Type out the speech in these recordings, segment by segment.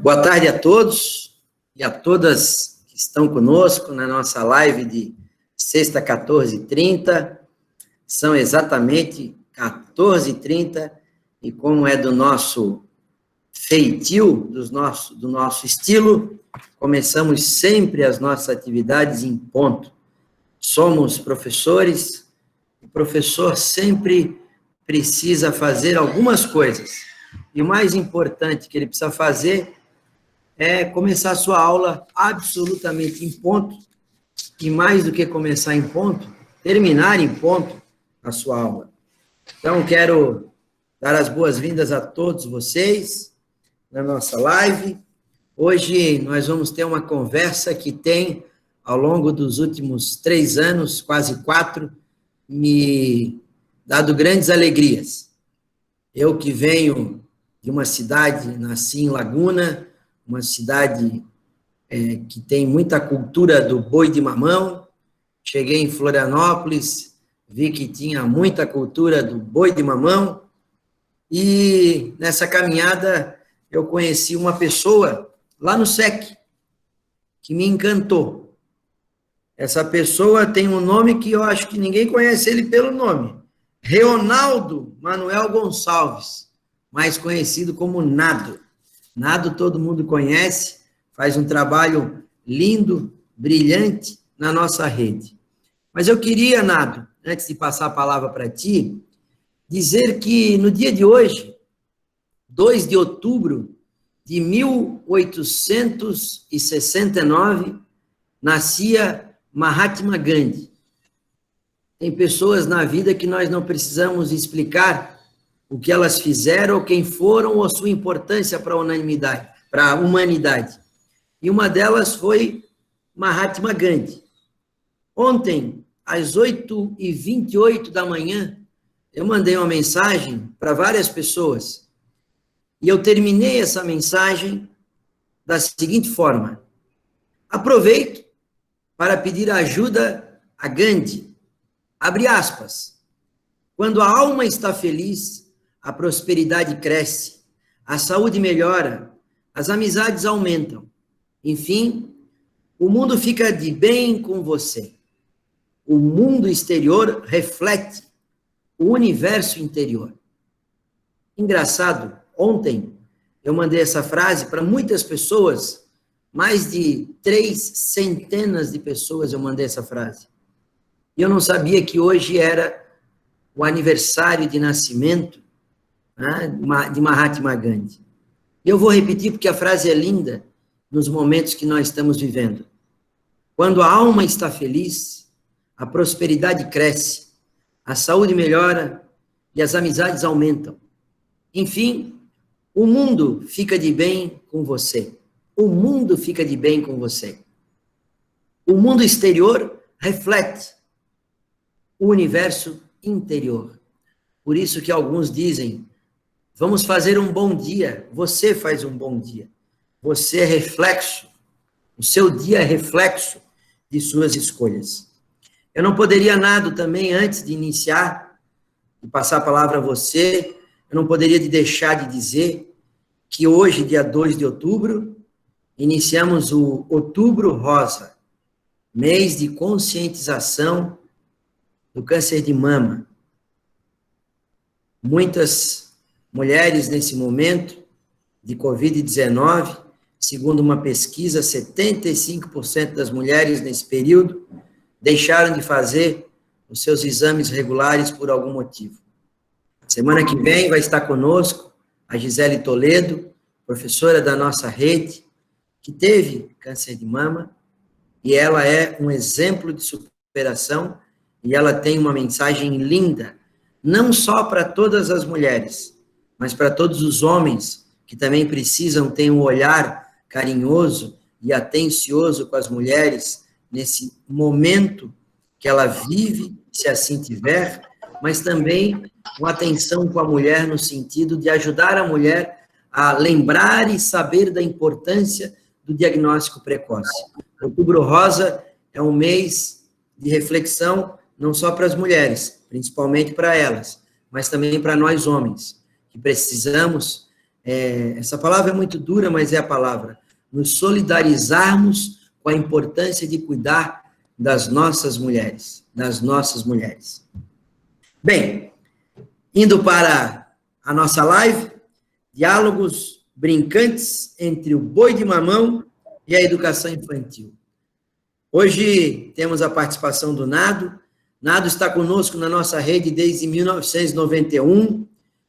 Boa tarde a todos e a todas que estão conosco na nossa live de sexta, 14h30. São exatamente 14h30 e como é do nosso feitio, do nosso estilo, começamos sempre as nossas atividades em ponto. Somos professores, o professor sempre precisa fazer algumas coisas. E o mais importante que ele precisa fazer é começar a sua aula absolutamente em ponto, e mais do que começar em ponto, terminar em ponto a sua aula. Então, quero dar as boas-vindas a todos vocês na nossa live. Hoje nós vamos ter uma conversa que tem, ao longo dos últimos 3 anos, quase 4, me dado grandes alegrias. Eu que venho de uma cidade, nasci em Laguna, uma cidade que tem muita cultura do boi de mamão. Cheguei em Florianópolis, vi que tinha muita cultura do boi de mamão, e nessa caminhada eu conheci uma pessoa lá no SEC, que me encantou. Essa pessoa tem um nome que eu acho que ninguém conhece ele pelo nome, Reonaldo Manuel Gonçalves, mais conhecido como Nado. Nado todo mundo conhece, faz um trabalho lindo, brilhante na nossa rede. Mas eu queria, Nado, antes de passar a palavra para ti, dizer que no dia de hoje, 2 de outubro de 1869, nascia Mahatma Gandhi. Tem pessoas na vida que nós não precisamos explicar o que elas fizeram, ou quem foram, ou sua importância para a humanidade. E uma delas foi Mahatma Gandhi. Ontem, às 8h28 da manhã, eu mandei uma mensagem para várias pessoas, e eu terminei essa mensagem da seguinte forma: aproveito para pedir ajuda a Gandhi. Abre aspas. Quando a alma está feliz, a prosperidade cresce, a saúde melhora, as amizades aumentam. Enfim, o mundo fica de bem com você. O mundo exterior reflete o universo interior. Engraçado, ontem eu mandei essa frase para muitas pessoas, mais de 3 centenas de pessoas eu mandei essa frase. E eu não sabia que hoje era o aniversário de nascimento de Mahatma Gandhi. E eu vou repetir porque a frase é linda nos momentos que nós estamos vivendo. Quando a alma está feliz, a prosperidade cresce, a saúde melhora e as amizades aumentam. Enfim, o mundo fica de bem com você. O mundo fica de bem com você. O mundo exterior reflete o universo interior. Por isso que alguns dizem: vamos fazer um bom dia. Você faz um bom dia. Você é reflexo. O seu dia é reflexo de suas escolhas. Eu não poderia, Nado, também, antes de iniciar, e passar a palavra a você, eu não poderia deixar de dizer que hoje, dia 2 de outubro, iniciamos o Outubro Rosa, mês de conscientização do câncer de mama. Muitas mulheres nesse momento de Covid-19, segundo uma pesquisa, 75% das mulheres nesse período deixaram de fazer os seus exames regulares por algum motivo. Semana que vem vai estar conosco a Gisele Toledo, professora da nossa rede, que teve câncer de mama, e ela é um exemplo de superação, e ela tem uma mensagem linda, não só para todas as mulheres, mas para todos os homens que também precisam ter um olhar carinhoso e atencioso com as mulheres nesse momento que ela vive, se assim tiver, mas também uma atenção com a mulher no sentido de ajudar a mulher a lembrar e saber da importância do diagnóstico precoce. Outubro Rosa é um mês de reflexão não só para as mulheres, principalmente para elas, mas também para nós homens, que precisamos essa palavra é muito dura, mas é a palavra, nos solidarizarmos com a importância de cuidar das nossas mulheres, Bem, indo para a nossa live, diálogos brincantes entre o boi de mamão e a educação infantil. Hoje temos a participação do Nado. Nado está conosco na nossa rede desde 1991,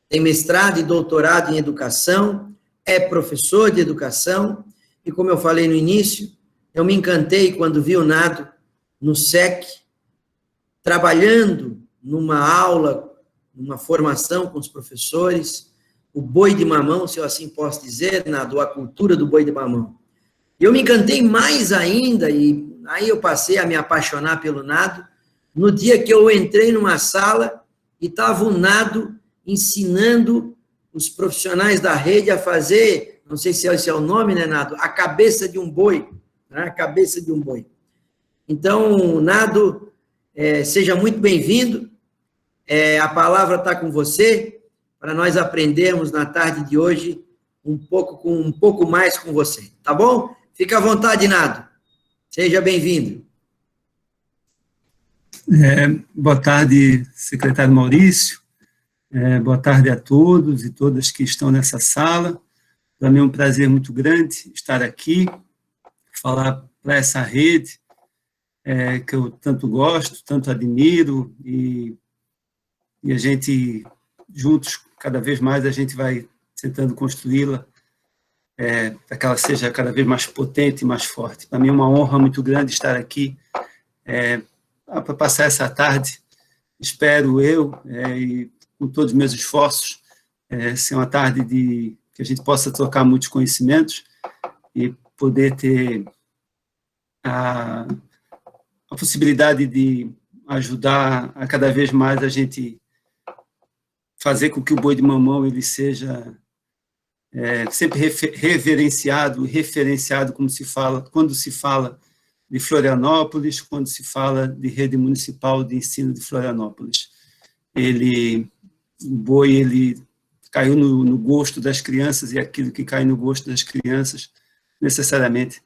tem mestrado e doutorado em educação, é professor de educação, e como eu falei no início, eu me encantei quando vi o Nado no SEC, trabalhando numa aula, numa formação com os professores, o boi de mamão, se eu assim posso dizer, Nado, a cultura do boi de mamão. Eu me encantei mais ainda, e aí eu passei a me apaixonar pelo Nado, no dia que eu entrei numa sala e estava o Nado ensinando os profissionais da rede a fazer, não sei se esse é o nome, né, Nado? A cabeça de um boi, né? A cabeça de um boi. Então, Nado, seja muito bem-vindo, a palavra está com você, para nós aprendermos na tarde de hoje um pouco mais com você, tá bom? Fica à vontade, Nado. Seja bem-vindo. Boa tarde, secretário Maurício. Boa tarde a todos e todas que estão nessa sala. Para mim é um prazer muito grande estar aqui, falar para essa rede que eu tanto gosto, tanto admiro, e a gente, juntos, cada vez mais, a gente vai tentando construí-la para que ela seja cada vez mais potente e mais forte. Para mim é uma honra muito grande estar aqui para passar essa tarde, espero eu, e com todos os meus esforços, ser uma tarde que a gente possa trocar muitos conhecimentos e poder ter a possibilidade de ajudar a cada vez mais a gente fazer com que o boi de mamão ele seja sempre reverenciado e referenciado quando se fala de Florianópolis, quando se fala de rede municipal de ensino de Florianópolis. O boi, ele caiu no gosto das crianças, e aquilo que cai no gosto das crianças, necessariamente,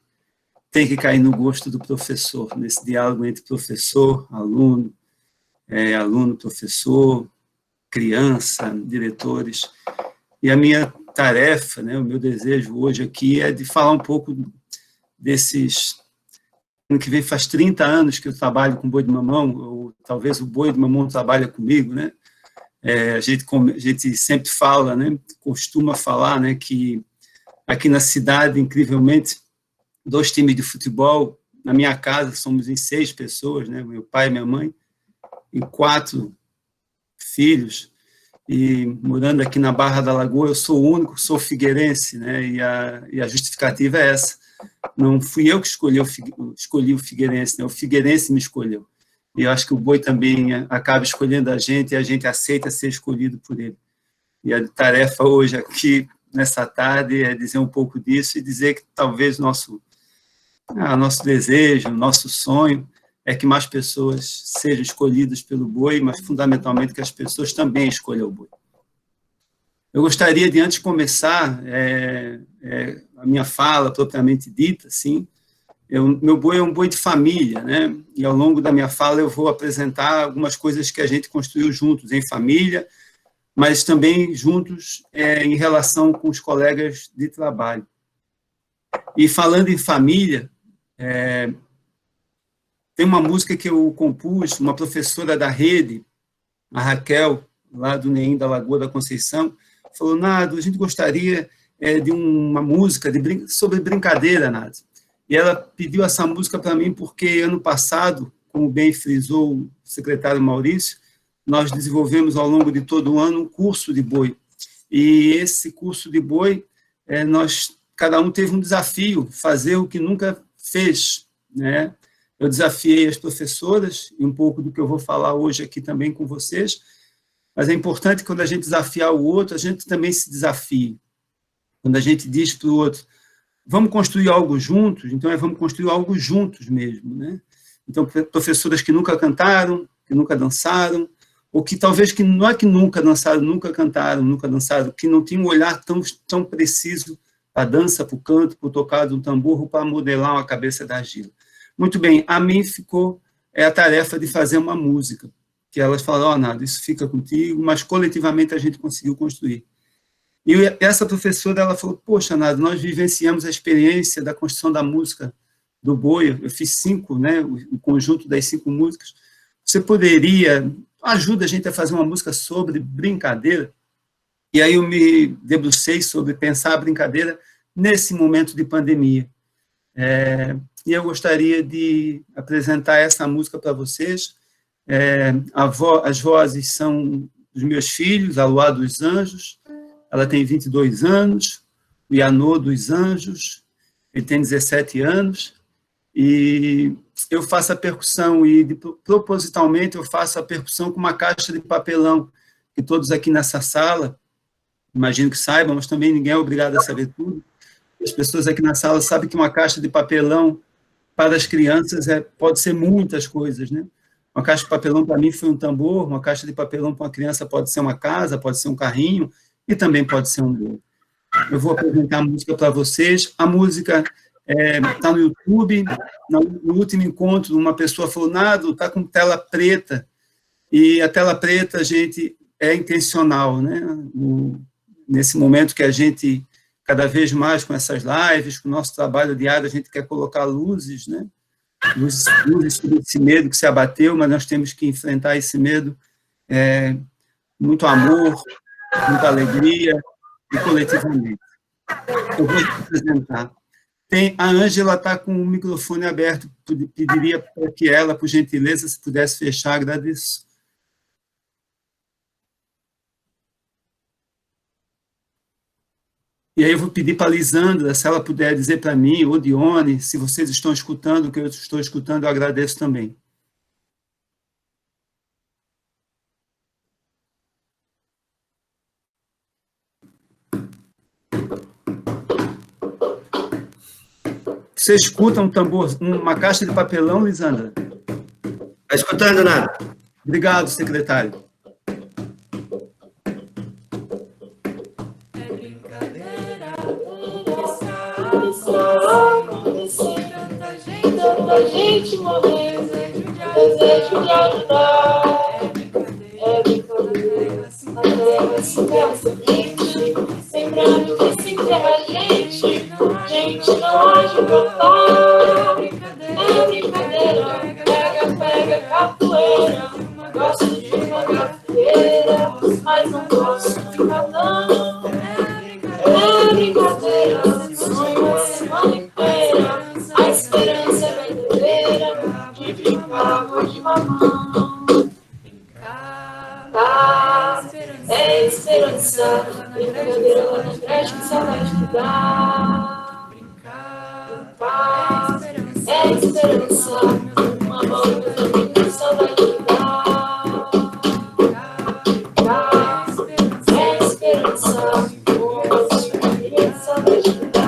tem que cair no gosto do professor, nesse diálogo entre professor, aluno, aluno, professor, criança, diretores. E a minha tarefa, o meu desejo hoje aqui é de falar um pouco desses... Ano que vem faz 30 anos que eu trabalho com boi de mamão, ou talvez o boi de mamão trabalha comigo, né? A gente sempre fala, né? Costuma falar, né? Que aqui na cidade, incrivelmente, 2 times de futebol, na minha casa somos em 6 pessoas, né? Meu pai e minha mãe, e 4 filhos, e morando aqui na Barra da Lagoa, eu sou o único, sou figueirense, né? E a justificativa é essa. Não fui eu que escolhi o Figueirense, né? O Figueirense me escolheu. E eu acho que o boi também acaba escolhendo a gente, e a gente aceita ser escolhido por ele. E a tarefa hoje aqui, nessa tarde, é dizer um pouco disso e dizer que talvez nosso desejo, nosso sonho é que mais pessoas sejam escolhidas pelo boi, mas fundamentalmente que as pessoas também escolham o boi. Eu gostaria de, antes de começar a minha fala propriamente dita, assim, meu boi é um boi de família, né? E ao longo da minha fala eu vou apresentar algumas coisas que a gente construiu juntos, em família, mas também juntos em relação com os colegas de trabalho. E falando em família, tem uma música que eu compus, uma professora da rede, a Raquel, lá do NEM da Lagoa da Conceição, falou: Nado, a gente gostaria de uma música sobre brincadeira, Nado. E ela pediu essa música para mim porque ano passado, como bem frisou o secretário Maurício, nós desenvolvemos ao longo de todo o ano um curso de boi. E esse curso de boi, cada um teve um desafio, fazer o que nunca fez, né? Eu desafiei as professoras, e um pouco do que eu vou falar hoje aqui também com vocês, mas é importante quando a gente desafiar o outro, a gente também se desafie. Quando a gente diz para o outro, vamos construir algo juntos, então vamos construir algo juntos mesmo, né? Então, professoras que nunca cantaram, que nunca dançaram, ou que talvez que não é que nunca dançaram, nunca cantaram, nunca dançaram, que não tinham um olhar tão preciso para a dança, para o canto, para o tocar de um tambor, ou para modelar uma cabeça da argila. Muito bem, a mim ficou a tarefa de fazer uma música, que elas falaram, Nado, isso fica contigo, mas coletivamente a gente conseguiu construir. E essa professora, ela falou, poxa, Nado, nós vivenciamos a experiência da construção da música do Boia, eu fiz 5, né, o conjunto das 5 músicas, você poderia, ajuda a gente a fazer uma música sobre brincadeira? E aí eu me debrucei sobre pensar a brincadeira nesse momento de pandemia. E eu gostaria de apresentar essa música para vocês. As vozes são dos meus filhos, a Luá dos Anjos, ela tem 22 anos, o Yanô dos Anjos, ele tem 17 anos, e eu faço a percussão, e propositalmente eu faço a percussão com uma caixa de papelão, que todos aqui nessa sala, imagino que saibam, mas também ninguém é obrigado a saber tudo. As pessoas aqui na sala sabem que uma caixa de papelão para as crianças pode ser muitas coisas, né? Uma caixa de papelão para mim foi um tambor, uma caixa de papelão para uma criança pode ser uma casa, pode ser um carrinho, e também pode ser um bolo. Eu vou apresentar a música para vocês. A música está no YouTube. No último encontro, uma pessoa falou, Nado, está com tela preta. E a tela preta, gente, é intencional, né? Nesse momento que a gente, cada vez mais com essas lives, com o nosso trabalho diário, a gente quer colocar luzes, né? Luzes sobre esse medo que se abateu, mas nós temos que enfrentar esse medo, muito amor, muita alegria e coletivamente. Eu vou te apresentar. A Ângela está com o microfone aberto, pediria para que ela, por gentileza, se pudesse fechar, agradeço. E aí eu vou pedir para a Lisandra, se ela puder dizer para mim, ou Dione, se vocês estão escutando o que eu estou escutando, eu agradeço também. Você escuta um tambor, uma caixa de papelão, Lisandra? Está escutando, Nado? Obrigado, secretário. Tanta gente morrendo, desejo de ajudar. É brincadeira, a terra se cansa quente, lembrando que se enterra gente não há de brotar. É brincadeira, pega capoeira, gosto de uma gafieira, mas não posso ficar não. É brincadeira, sonho a semana inteira, a esperança é verdadeira, de brincar água de mamão. É esperança, brincadeira lá na creche, que saudade que dá. É esperança, uma bola dos amigos, que saudade que dá. É esperança, uma bola dos amigos, que saudade que dá.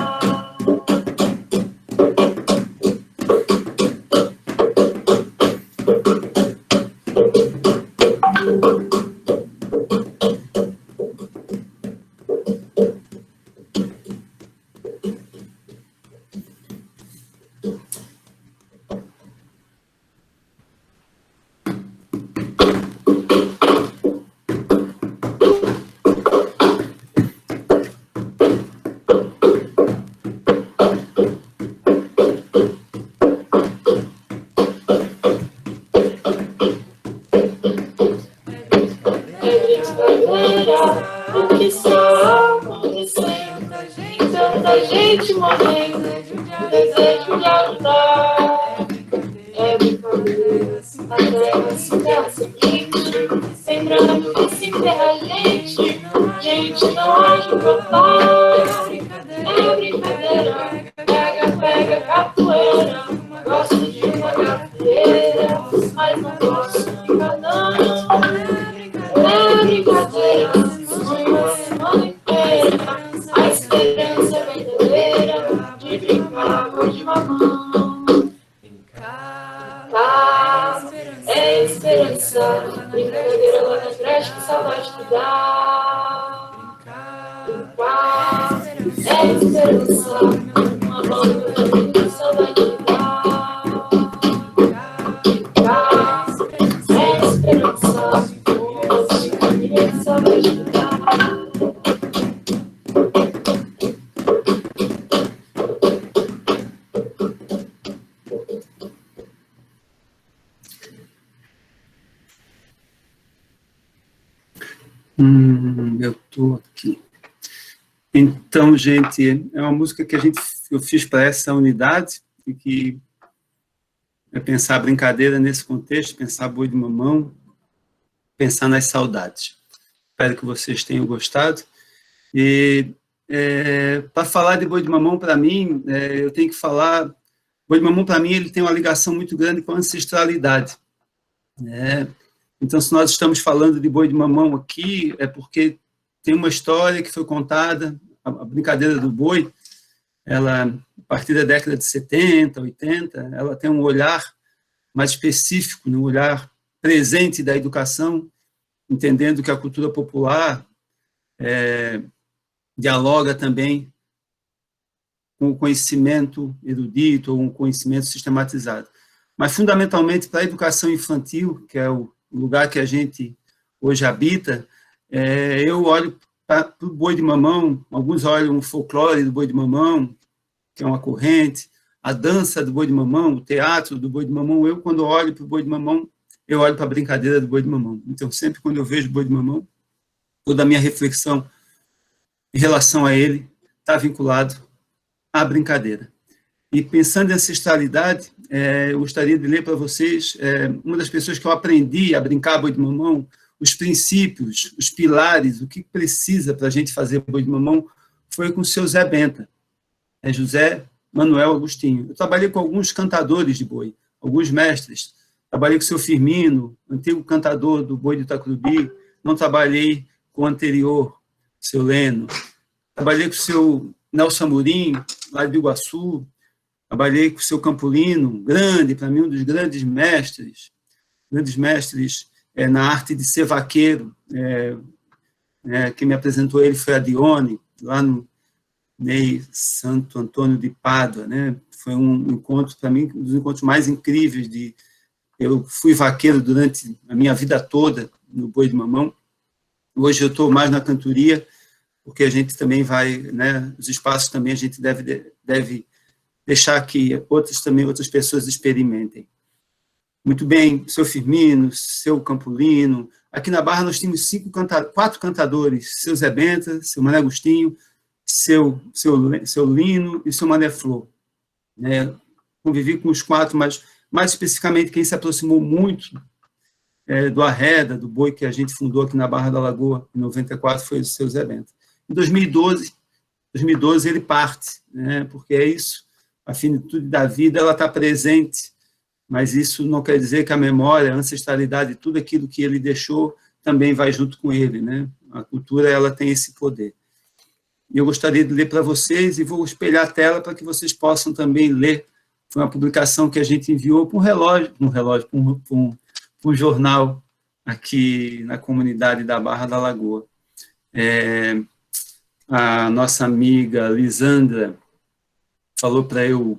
O que está acontecendo? Tanta gente morrendo, desejo de ajudar. É brincadeira, a terra se cansa quente, lembrando que se enterra gente não há de brotar. É brincadeira, pega capoeira, gosto de uma gafieira, mas não posso ficar não. É brincadeira, sonho a semana inteira, a esperança é verdadeira, de brincar água de mamão. É esperança, brincadeira lá creche que só vai estudar. Brincar é esperança, uma nova família que só vai estudar. Brincar é esperança, uma nova família que só vai estudar. Eu estou aqui. Então, gente, é uma música que eu fiz para essa unidade, e que é pensar a brincadeira nesse contexto, pensar boi de mamão, pensar nas saudades. Espero que vocês tenham gostado. E para falar de boi de mamão, para mim, eu tenho que falar... Boi de mamão, para mim, ele tem uma ligação muito grande com a ancestralidade. Então, se nós estamos falando de boi de mamão aqui, é porque tem uma história que foi contada, a brincadeira do boi, ela, a partir da década de 70, 80, ela tem um olhar mais específico, um olhar presente da educação, entendendo que a cultura popular dialoga também com o conhecimento erudito ou um conhecimento sistematizado. Mas, fundamentalmente, para a educação infantil, que é o lugar que a gente hoje habita, eu olho para o boi de mamão, alguns olham o folclore do boi de mamão, que é uma corrente, a dança do boi de mamão, o teatro do boi de mamão. Eu, quando olho para o boi de mamão, eu olho para a brincadeira do boi de mamão. Então, sempre quando eu vejo o boi de mamão, toda a minha reflexão em relação a ele está vinculado à brincadeira. E pensando em ancestralidade, eu gostaria de ler para vocês uma das pessoas que eu aprendi a brincar boi de mamão, os princípios, os pilares, o que precisa para a gente fazer boi de mamão, foi com o seu Zé Benta, José Manuel Agostinho. Eu trabalhei com alguns cantadores de boi, alguns mestres. Trabalhei com o seu Firmino, antigo cantador do boi de Itacurubi. Não trabalhei com o anterior, seu Leno. Trabalhei com o seu Nelson Amorim, lá de Iguaçu. Trabalhei com o seu Campolino, grande, para mim, um dos grandes mestres na arte de ser vaqueiro. Quem me apresentou ele foi a Dione, lá no Ney Santo Antônio de Pádua, né? Foi um encontro, para mim, um dos encontros mais incríveis. Eu fui vaqueiro durante a minha vida toda no boi de mamão. Hoje eu estou mais na cantoria, porque a gente também vai, né? Os espaços também a gente deve deixar que outras pessoas experimentem. Muito bem, seu Firmino, seu Campolino. Aqui na Barra nós tínhamos 4 cantadores, seu Zé Benta, seu Mané Agostinho, seu Lino e seu Mané Flor. Convivi com os 4, mas mais especificamente quem se aproximou muito do Arreda, do boi que a gente fundou aqui na Barra da Lagoa, em 94, foi o seu Zé Benta. Em 2012 ele parte, porque é isso, a finitude da vida ela está presente, mas isso não quer dizer que a memória, a ancestralidade, tudo aquilo que ele deixou também vai junto com ele, né? A cultura ela tem esse poder. E eu gostaria de ler para vocês, e vou espelhar a tela para que vocês possam também ler. Foi uma publicação que a gente enviou para um jornal aqui na comunidade da Barra da Lagoa. A nossa amiga Lisandra falou para eu,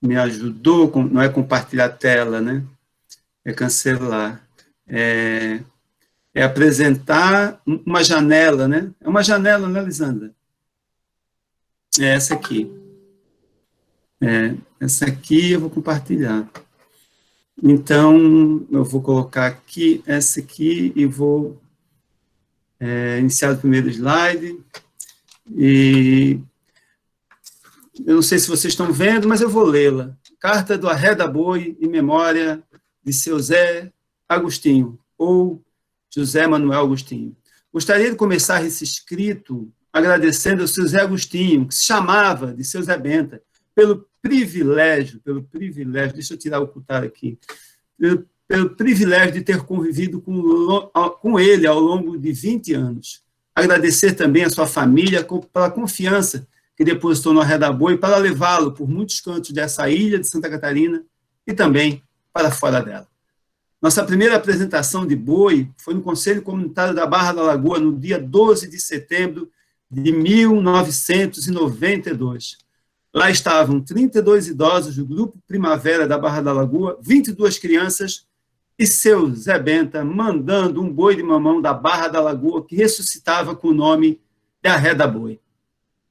me ajudou, não é compartilhar a tela, né? É cancelar. É apresentar uma janela, né? É uma janela, né, Lisandra? É essa aqui. Essa aqui eu vou compartilhar. Então, eu vou colocar aqui, essa aqui, e vou iniciar o primeiro slide. E eu não sei se vocês estão vendo, mas eu vou lê-la. Carta do Arreda Boi em memória de seu Zé Agostinho, ou José Manuel Agostinho. Gostaria de começar esse escrito agradecendo ao seu Zé Agostinho, que se chamava de seu Zé Benta, pelo privilégio, deixa eu tirar o cutar aqui, pelo privilégio de ter convivido com ele ao longo de 20 anos. Agradecer também a sua família pela confiança que depositou no Arreda Boi para levá-lo por muitos cantos dessa ilha de Santa Catarina e também para fora dela. Nossa primeira apresentação de boi foi no Conselho Comunitário da Barra da Lagoa, no dia 12 de setembro de 1992. Lá estavam 32 idosos do Grupo Primavera da Barra da Lagoa, 22 crianças e seu Zé Benta mandando um boi de mamão da Barra da Lagoa que ressuscitava com o nome de Arreda Boi.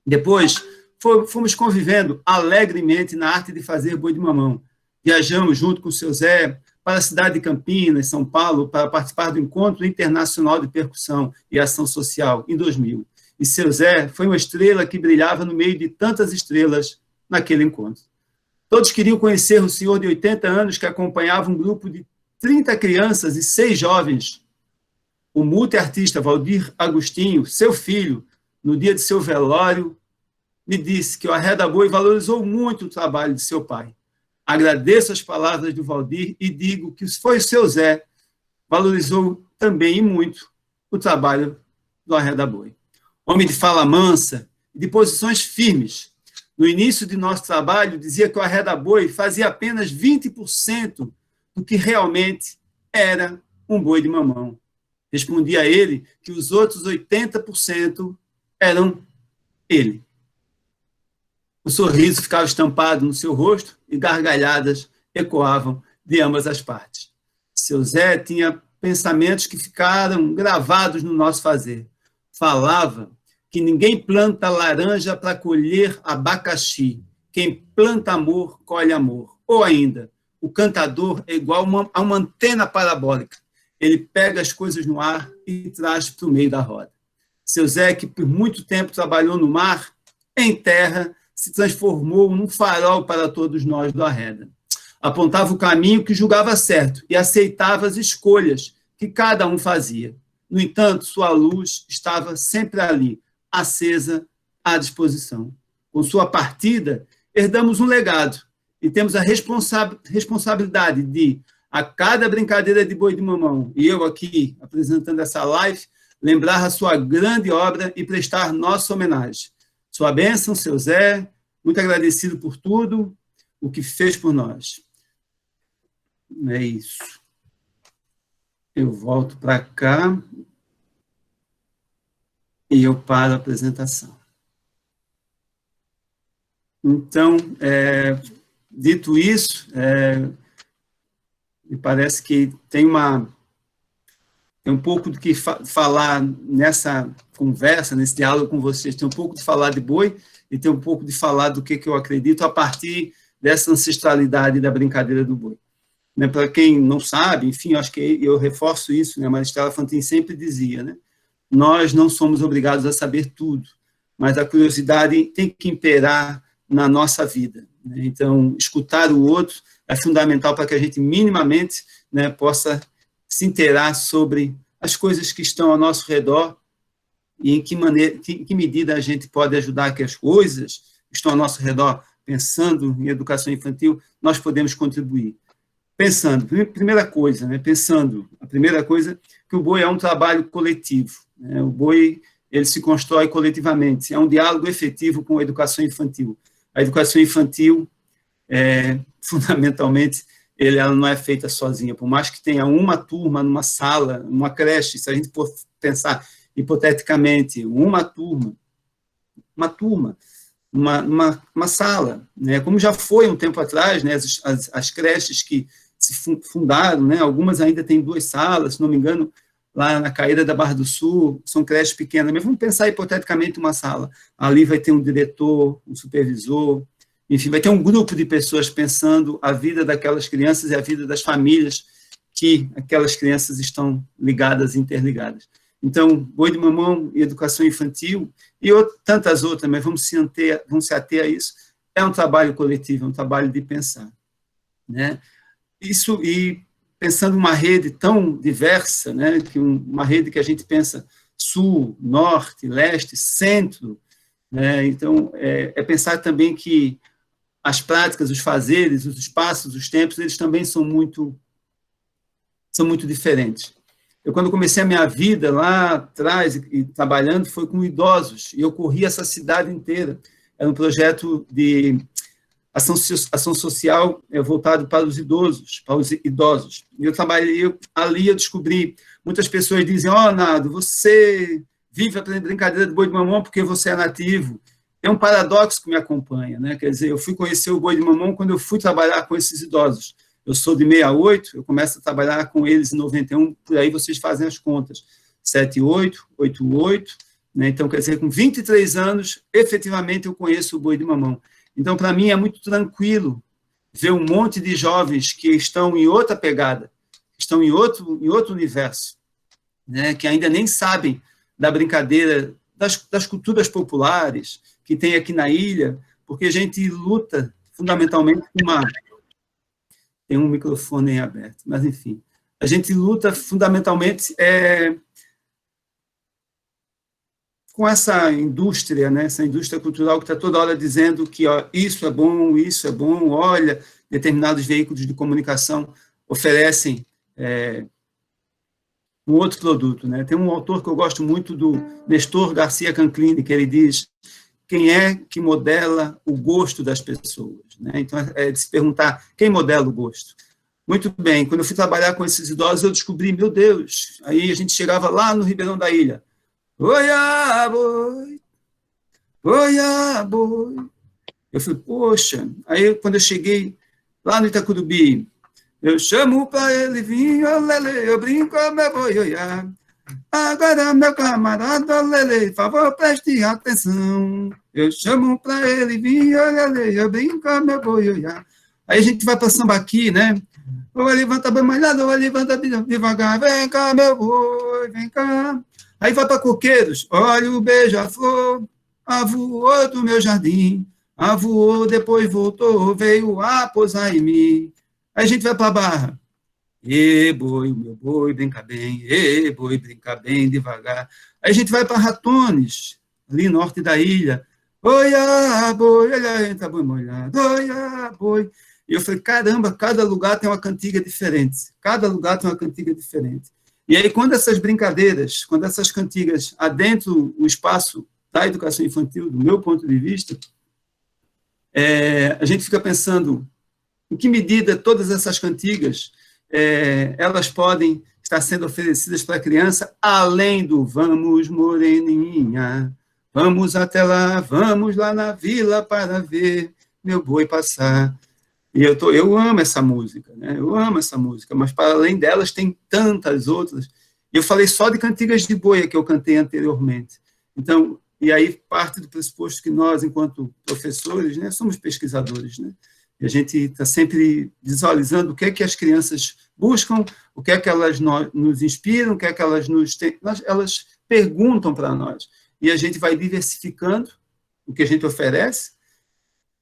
Depois, fomos convivendo alegremente na arte de fazer boi de mamão. Viajamos junto com o seu Zé para a cidade de Campinas, São Paulo, para participar do Encontro Internacional de Percussão e Ação Social, em 2000. E seu Zé foi uma estrela que brilhava no meio de tantas estrelas naquele encontro. Todos queriam conhecer o senhor de 80 anos que acompanhava um grupo de 30 crianças e 6 jovens. O multiartista Valdir Agostinho, seu filho, no dia de seu velório, me disse que o Arreda Boi valorizou muito o trabalho de seu pai. Agradeço as palavras do Valdir e digo que foi o seu Zé valorizou também e muito o trabalho do Arreda Boi. Homem de fala mansa e de posições firmes. No início de nosso trabalho, dizia que o Arreda Boi fazia apenas 20% do que realmente era um boi de mamão. Respondia a ele que os outros 80% eram ele. O sorriso ficava estampado no seu rosto e gargalhadas ecoavam de ambas as partes. Seu Zé tinha pensamentos que ficaram gravados no nosso fazer. Falava que ninguém planta laranja para colher abacaxi. Quem planta amor, colhe amor. Ou ainda, o cantador é igual a uma antena parabólica. Ele pega as coisas no ar e traz para o meio da roda. Seu Zé, que por muito tempo trabalhou no mar, em terra, se transformou num farol para todos nós do Arreda. Apontava o caminho que julgava certo e aceitava as escolhas que cada um fazia. No entanto, sua luz estava sempre ali, acesa, à disposição. Com sua partida, herdamos um legado e temos a responsabilidade de, a cada brincadeira de boi de mamão, e eu aqui apresentando essa live, lembrar a sua grande obra e prestar nossa homenagem. Sua bênção, seu Zé, muito agradecido por tudo o que fez por nós. É isso. Eu volto para cá e eu paro a apresentação. Então, dito isso, me parece que tem um pouco do que falar nessa conversa, nesse diálogo com vocês, tem um pouco de falar de boi e tem um pouco de falar do que eu acredito a partir dessa ancestralidade da brincadeira do boi. Né, para quem não sabe, enfim, acho que eu reforço isso, né, a Maristela Fantin sempre dizia, né, nós não somos obrigados a saber tudo, mas a curiosidade tem que imperar na nossa vida. Né, então, escutar o outro é fundamental para que a gente minimamente, né, possa se inteirar sobre as coisas que estão ao nosso redor e em que medida a gente pode ajudar que as coisas que estão ao nosso redor, pensando em educação infantil, nós podemos contribuir. Pensando, primeira coisa, né, a primeira coisa, que o boi é um trabalho coletivo. Né, o boi, ele se constrói coletivamente, é um diálogo efetivo com a educação infantil. A educação infantil, fundamentalmente, ela não é feita sozinha, por mais que tenha uma turma numa sala, uma creche, se a gente for pensar hipoteticamente, uma sala, né, como já foi um tempo atrás, né, as creches que se fundaram, né, algumas ainda têm 2 salas, se não me engano, lá na Caída da Barra do Sul, são creches pequenas, mas vamos pensar hipoteticamente uma sala, ali vai ter um diretor, um supervisor, enfim, vai ter um grupo de pessoas pensando a vida daquelas crianças e a vida das famílias que aquelas crianças estão ligadas, interligadas. Então, boi de mamão e educação infantil, e tantas outras, mas vamos se ater a isso, é um trabalho coletivo, é um trabalho de pensar. Né? Isso, e pensando uma rede tão diversa, né, uma rede que a gente pensa sul, norte, leste, centro, né, então, pensar também que as práticas, os fazeres, os espaços, os tempos, eles também são muito diferentes. Eu, quando comecei a minha vida lá atrás, e trabalhando, foi com idosos, e eu corri essa cidade inteira. Era um projeto de ação social é voltada para os idosos, E eu trabalhei ali, eu descobri, muitas pessoas dizem, Nado, você vive a brincadeira do boi de mamão porque você é nativo. É um paradoxo que me acompanha, né? Quer dizer, eu fui conhecer o boi de mamão quando eu fui trabalhar com esses idosos. Eu sou de 68, eu começo a trabalhar com eles em 91, por aí vocês fazem as contas. 78, 88, né? Então, quer dizer, com 23 anos, efetivamente eu conheço o boi de mamão. Então, para mim, é muito tranquilo ver um monte de jovens que estão em outra pegada, estão em outro universo, né? Que ainda nem sabem da brincadeira das culturas populares que tem aqui na ilha, porque a gente luta fundamentalmente com uma... Tem um microfone aí aberto, mas enfim. A gente luta fundamentalmente com essa indústria, né? Essa indústria cultural que está toda hora dizendo que isso é bom, olha, determinados veículos de comunicação oferecem um outro produto, né? Tem um autor que eu gosto muito, do Nestor Garcia Canclini, que ele diz: quem é que modela o gosto das pessoas, né? Então, é de se perguntar, quem modela o gosto? Muito bem, quando eu fui trabalhar com esses idosos, eu descobri, meu Deus, aí a gente chegava lá no Ribeirão da Ilha, oiá, boi, oiá, boi. Eu falei, poxa, aí quando eu cheguei lá no Itacurubi, eu chamo para ele vir, olele, eu brinco, meu boi, oiá. Agora, meu camarada, olele, favor, preste atenção. Eu chamo para ele vir, olele, eu brinco, meu boi, oiá. Aí a gente vai para Sambaqui, né? Ou levanta bem malhado, ou levanta devagar, vem cá, meu boi, vem cá. Aí vai para Coqueiros, olha o beija-flor, avoou do meu jardim, avoou, depois voltou, veio a pousar em mim. Aí a gente vai para Barra, e boi, meu boi, brinca bem, e boi, brinca bem, devagar. Aí a gente vai para Ratones, ali norte da ilha, oiá, boi, olha, entra boi molhado, oiá, boi. E eu falei, caramba, cada lugar tem uma cantiga diferente, cada lugar tem uma cantiga diferente. E aí, quando essas brincadeiras, quando essas cantigas adentram o espaço da educação infantil, do meu ponto de vista, a gente fica pensando em que medida todas essas cantigas elas podem estar sendo oferecidas para a criança, além do vamos, moreninha, vamos até lá, vamos lá na vila para ver meu boi passar. E eu amo essa música, né? Eu amo essa música, mas para além delas tem tantas outras. Eu falei só de cantigas de boi que eu cantei anteriormente. Então, e aí parte do pressuposto que nós, enquanto professores, né, somos pesquisadores, né? E a gente está sempre visualizando o que é que as crianças buscam, o que é que elas nos inspiram, o que é que elas elas perguntam para nós. E a gente vai diversificando o que a gente oferece,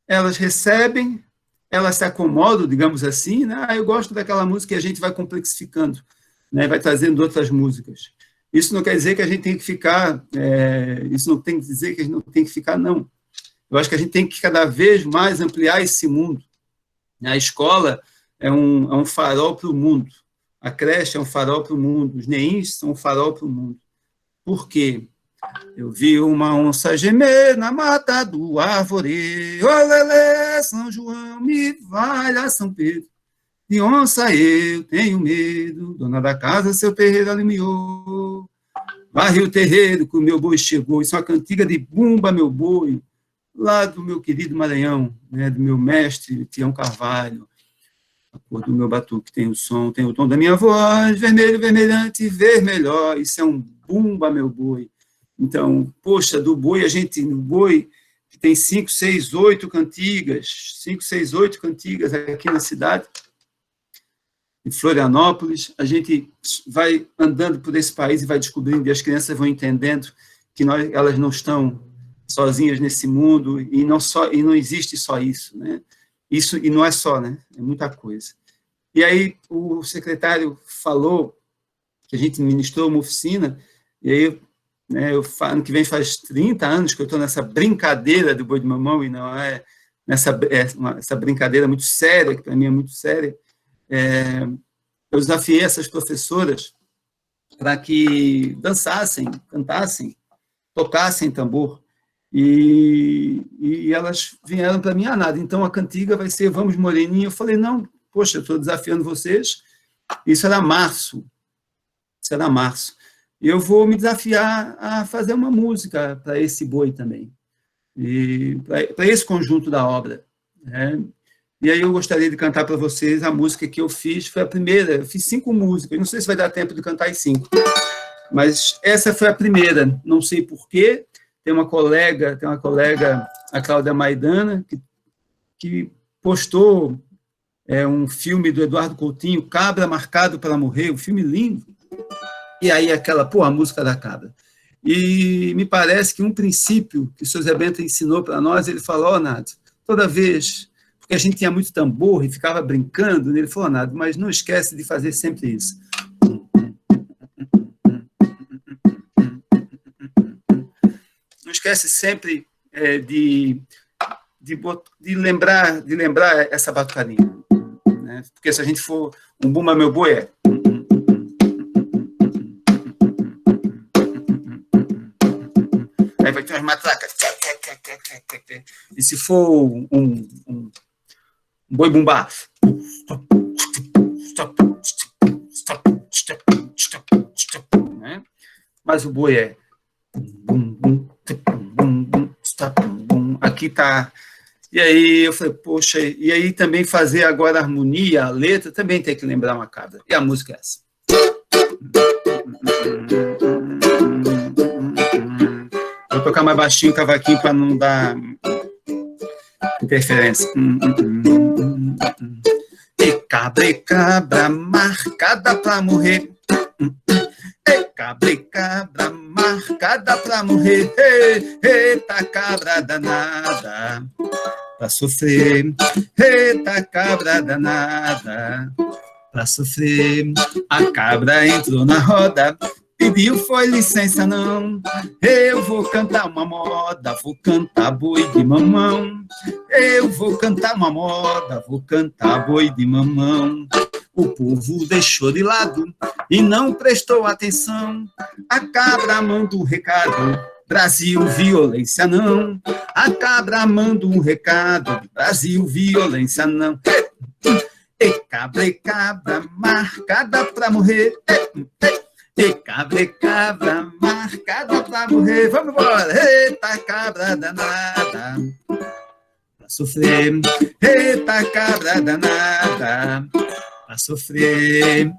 elas recebem, elas se acomodam, digamos assim, né? Eu gosto daquela música e a gente vai complexificando, né? Vai trazendo outras músicas. Isso não quer dizer que a gente tem que ficar, isso não tem que dizer que a gente não tem que ficar, não. Eu acho que a gente tem que cada vez mais ampliar esse mundo. A escola é um farol para o mundo. A creche é um farol para o mundo. Os neins são um farol para o mundo. Por quê? Eu vi uma onça gemer na mata do arvoredo. Olelê, São João, me valha São Pedro. De onça eu tenho medo. Dona da casa, seu terreiro alimiou. Varre o terreiro que o meu boi chegou. Isso é uma cantiga de Bumba, meu boi, lá do meu querido Maranhão, né, do meu mestre Tião Carvalho. A cor do meu batuque tem o som, tem o tom da minha voz, vermelho, vermelhante, vermelhor. Isso é um Bumba, meu boi. Então, poxa, do boi, no boi, que tem 5, 6, 8 cantigas, 5, 6, 8 cantigas aqui na cidade, em Florianópolis, a gente vai andando por esse país e vai descobrindo, e as crianças vão entendendo que elas não estão sozinhas nesse mundo, e não existe só isso, né? Isso, e não é só, né? É muita coisa. E aí o secretário falou que a gente ministrou uma oficina, e aí, né, ano que vem faz 30 anos que eu estou nessa brincadeira do boi de mamão, e não é essa brincadeira muito séria, que para mim é muito séria. Eu desafiei essas professoras para que dançassem, cantassem, tocassem tambor. E elas vieram para mim, nada, então a cantiga vai ser Vamos Moreninha. Eu falei, não, poxa, eu estou desafiando vocês. Isso era março. E eu vou me desafiar a fazer uma música para esse boi também. E para esse conjunto da obra, né? E aí eu gostaria de cantar para vocês a música que eu fiz, foi a primeira, eu fiz 5 músicas, não sei se vai dar tempo de cantar as 5, mas essa foi a primeira, não sei porquê, tem uma colega, a Cláudia Maidana, que postou um filme do Eduardo Coutinho, Cabra Marcado para Morrer, um filme lindo, e aí a música da cabra. E me parece que um princípio que o Sr. Zé Bento ensinou para nós, ele falou, Nato, toda vez, porque a gente tinha muito tambor e ficava brincando, ele falou, Nato, mas não esquece de fazer sempre isso. Não esquece sempre de lembrar essa batucadinha, né? Porque se a gente for um bumba meu boi aí vai ter umas matracas. E se for um boi bumbá, né? Mas o boi é aqui tá. E aí eu falei, poxa, e aí também fazer agora a harmonia, a letra, também tem que lembrar uma cabra. E a música é essa. Vou tocar mais baixinho o cavaquinho para não dar interferência. E cabra marcada para morrer. E cabra marcada para morrer. Eita cabra danada para sofrer. Eita cabra danada para sofrer. A cabra entrou na roda. Pediu foi licença não, eu vou cantar uma moda, vou cantar boi de mamão. Eu vou cantar uma moda, vou cantar boi de mamão. O povo deixou de lado e não prestou atenção. A cabra manda um recado, Brasil, violência não. A cabra manda um recado, Brasil, violência não. E cabra marcada pra morrer. E cabra marcada pra morrer. Vamos embora. Eita cabra danada pra sofrer. Eita cabra danada pra sofrer.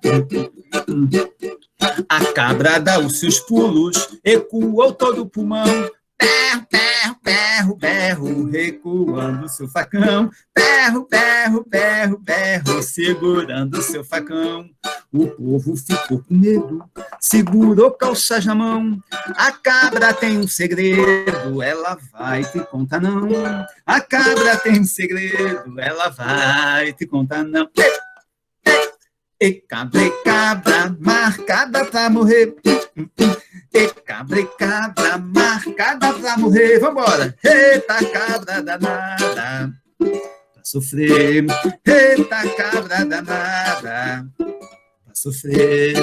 A cabra dá os seus pulos, ecoou todo o pulmão. Berro, berro, berro, berro, recuando seu facão. Berro, berro, berro, berro, segurando seu facão. O povo ficou com medo, segurou calças na mão. A cabra tem um segredo, ela vai te contar não. A cabra tem um segredo, ela vai te contar não. E cabra marcada pra morrer. E cabra marcada pra morrer. Vambora! Eita cabra danada pra sofrer. Eita cabra danada pra sofrer.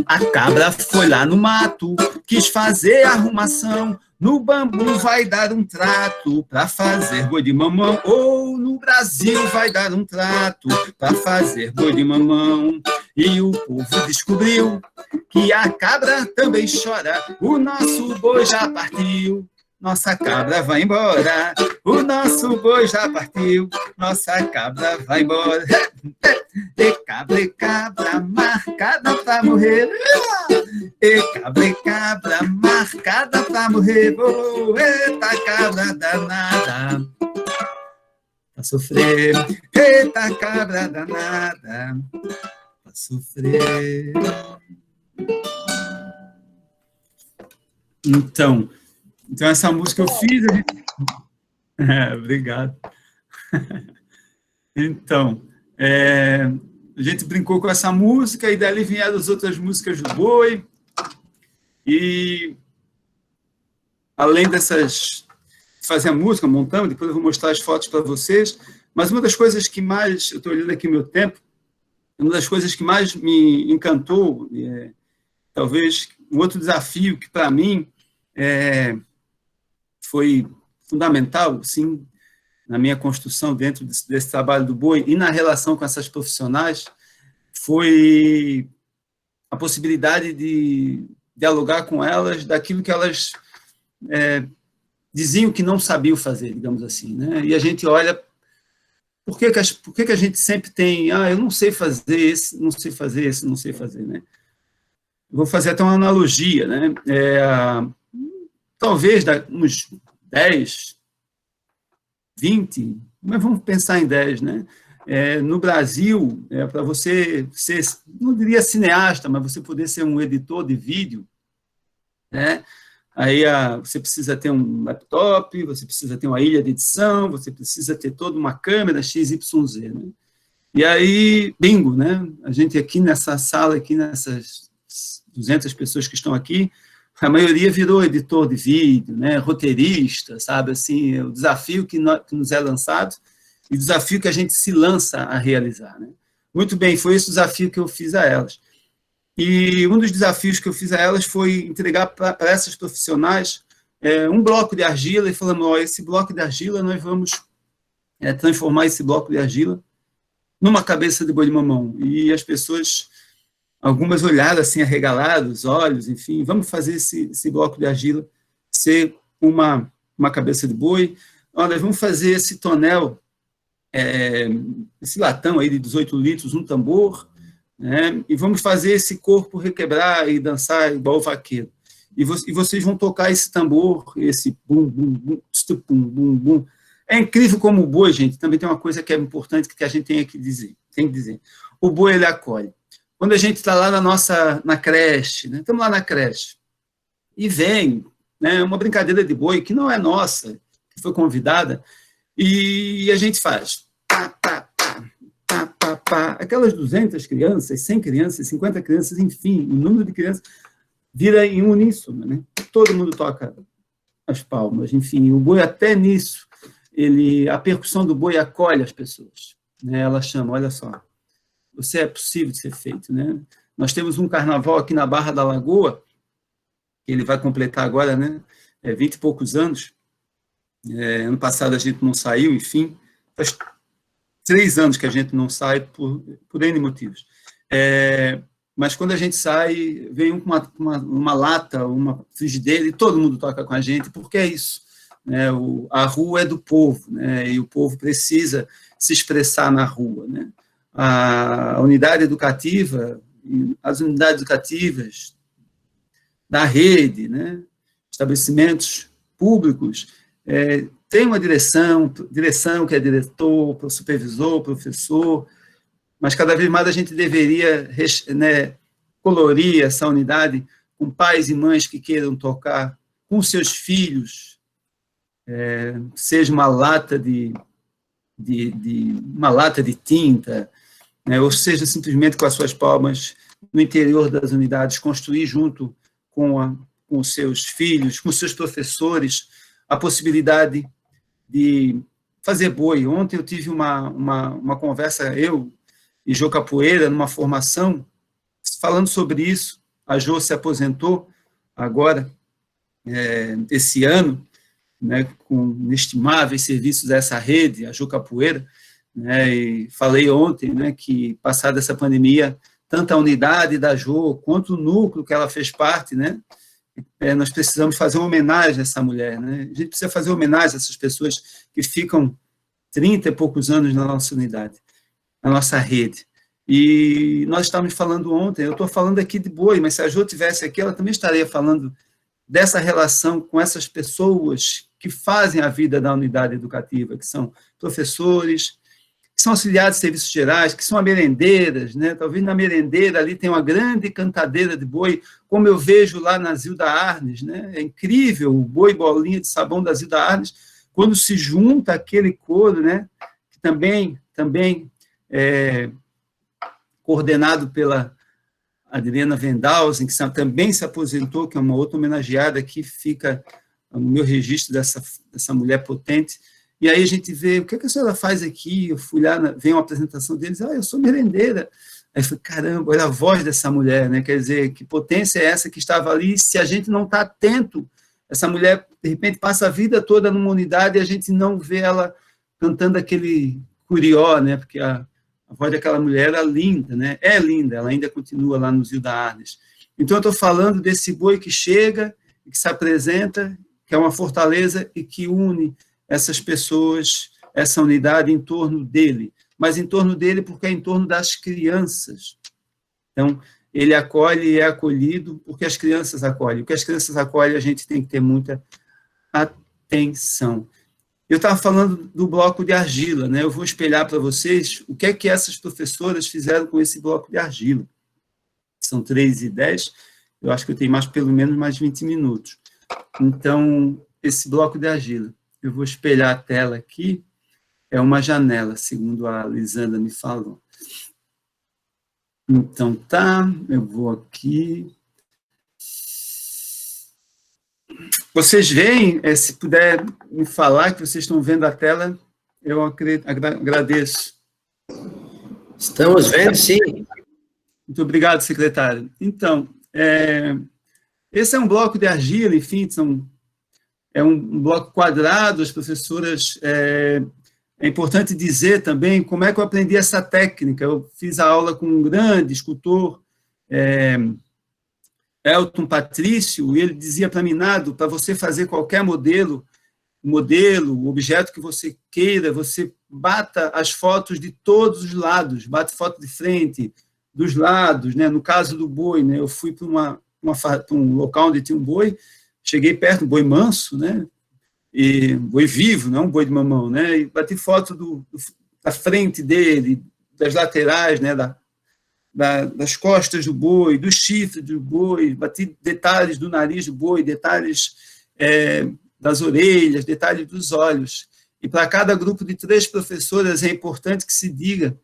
A cabra foi lá no mato, quis fazer arrumação. No bambu vai dar um trato para fazer boi de mamão. Ou no Brasil vai dar um trato para fazer boi de mamão. E o povo descobriu que a cabra também chora. O nosso boi já partiu, nossa cabra vai embora. O nosso boi já partiu, nossa cabra vai embora. E cabra marcada pra morrer. E cabra marcada pra morrer. Oh, eita cabra danada pra sofrer. Eita cabra danada pra sofrer. Então essa música eu fiz. Obrigado. Então, a gente brincou com essa música e dali vieram as outras músicas do boi. E além dessas, fazer a música, montamos, depois eu vou mostrar as fotos para vocês, mas uma das coisas que mais, eu estou olhando aqui meu tempo, uma das coisas que mais me encantou, talvez um outro desafio que para mim foi fundamental, sim, na minha construção dentro desse trabalho do boi e na relação com essas profissionais, foi a possibilidade de dialogar com elas daquilo que elas diziam que não sabiam fazer, digamos assim, né? E a gente olha, por que a gente sempre tem, eu não sei fazer esse, não sei fazer esse, não sei fazer, né? Vou fazer até uma analogia, né? Talvez uns 10, 20, mas vamos pensar em 10, né? No Brasil, para você ser, não diria cineasta, mas você poder ser um editor de vídeo, né? Aí você precisa ter um laptop, você precisa ter uma ilha de edição, você precisa ter toda uma câmera XYZ, né? E aí, bingo, né? A gente aqui nessa sala, aqui nessas 200 pessoas que estão aqui, a maioria virou editor de vídeo, né? Roteirista, sabe? Assim, o desafio que nos é lançado e o desafio que a gente se lança a realizar, né? Muito bem, foi esse o desafio que eu fiz a elas. E um dos desafios que eu fiz a elas foi entregar para essas profissionais um bloco de argila e falando, esse bloco de argila, nós vamos transformar esse bloco de argila numa cabeça de boi de mamão. E as pessoas, algumas olharam assim, arregaladas, os olhos, enfim, vamos fazer esse bloco de argila ser uma cabeça de boi. Olha, vamos fazer esse tonel, esse latão aí de 18 litros, um tambor, né? E vamos fazer esse corpo requebrar e dançar igual o vaqueiro. E vocês vão tocar esse tambor, esse bum, bum, bum, bum, bum, bum. É incrível como o boi, gente, também tem uma coisa que é importante que a gente tem que dizer. O boi, ele acolhe. Quando a gente está lá na creche, né? Estamos lá na creche, e vem, né, uma brincadeira de boi que não é nossa, que foi convidada, e a gente faz aquelas 200 crianças, 100 crianças, 50 crianças, enfim, o número de crianças vira em uníssono, né? Todo mundo toca as palmas, enfim, o boi até nisso, a percussão do boi acolhe as pessoas, né? Ela chama, olha só, você é possível de ser feito, né? Nós temos um carnaval aqui na Barra da Lagoa, que ele vai completar agora, né? 20 e poucos anos, ano passado a gente não saiu, enfim, faz 3 anos que a gente não sai por N motivos. Mas quando a gente sai, vem uma lata, uma frigideira, e todo mundo toca com a gente, porque é isso, né? A rua é do povo, né? E o povo precisa se expressar na rua, né? A unidade educativa, as unidades educativas da rede, né? Estabelecimentos públicos, tem uma direção que é diretor, supervisor, professor, mas cada vez mais a gente deveria, né, colorir essa unidade com pais e mães que queiram tocar com seus filhos, seja uma lata de tinta, né, ou seja simplesmente com as suas palmas no interior das unidades, construir junto com os seus filhos, com os seus professores, a possibilidade de fazer boi. Ontem eu tive uma conversa, eu e Jô Capoeira, numa formação, falando sobre isso. A Jô se aposentou agora, esse ano, né, com inestimáveis serviços dessa rede, a Jô Capoeira, né, e falei ontem, né, que, passada essa pandemia, tanto a unidade da Jô, quanto o núcleo que ela fez parte, né, nós precisamos fazer uma homenagem a essa mulher, né? A gente precisa fazer homenagem a essas pessoas que ficam 30 e poucos anos na nossa unidade, na nossa rede. E nós estávamos falando ontem, eu estou falando aqui de boi, mas se a Jô estivesse aqui, ela também estaria falando dessa relação com essas pessoas que fazem a vida da unidade educativa, que são professores, que são auxiliares de serviços gerais, que são merendeiras, né? Talvez na merendeira ali tem uma grande cantadeira de boi, como eu vejo lá na Zilda Arnes, né? É incrível o boi bolinha de sabão da Zilda Arnes, quando se junta aquele coro, né? Que também é coordenado pela Adriana Vendausen, que também se aposentou, que é uma outra homenageada que fica no meu registro dessa mulher potente. E aí a gente vê, o que a senhora faz aqui? Eu fui lá, vem uma apresentação deles, eu sou merendeira. Aí eu falei, caramba, olha a voz dessa mulher, né? Quer dizer, que potência é essa que estava ali? Se a gente não está atento Essa mulher, de repente, passa a vida toda numa unidade e a gente não vê ela cantando aquele curió, né? Porque a voz daquela mulher era linda, né? É linda, ela ainda continua lá no Zio da Arnes. Então, eu estou falando desse boi que chega, que se apresenta, que é uma fortaleza e que une essas pessoas, essa unidade em torno dele. Mas em torno dele porque é em torno das crianças. Então, ele acolhe e é acolhido porque as crianças acolhem. O que as crianças acolhem, a gente tem que ter muita atenção. Eu estava falando do bloco de argila, né? Eu vou espelhar para vocês o que é que essas professoras fizeram com esse bloco de argila. São 3h10, eu acho que eu tenho pelo menos mais 20 minutos. Então, esse bloco de argila, eu vou espelhar a tela aqui, é uma janela, segundo a Lisandra me falou. Então, tá, eu vou aqui. Vocês veem, se puder me falar que vocês estão vendo a tela, eu agradeço. Estamos vendo, sim. Muito obrigado, secretário. Então, esse é um bloco de argila, enfim, é um bloco quadrado, as professoras... É importante dizer também como é que eu aprendi essa técnica. Eu fiz a aula com um grande escultor, Elton Patrício, e ele dizia para mim, Nado, para você fazer qualquer modelo, objeto que você queira, você bata as fotos de todos os lados, bate foto de frente, dos lados, né? No caso do boi, né? Eu fui para um local onde tinha um boi, cheguei perto, um boi manso, né? E boi vivo, não um boi de mamão, né? E bati foto da frente dele, das laterais, né? Das costas do boi, dos chifres do boi, bati detalhes do nariz do boi, detalhes das orelhas, detalhes dos olhos. E para cada grupo de 3 professoras é importante que se diga,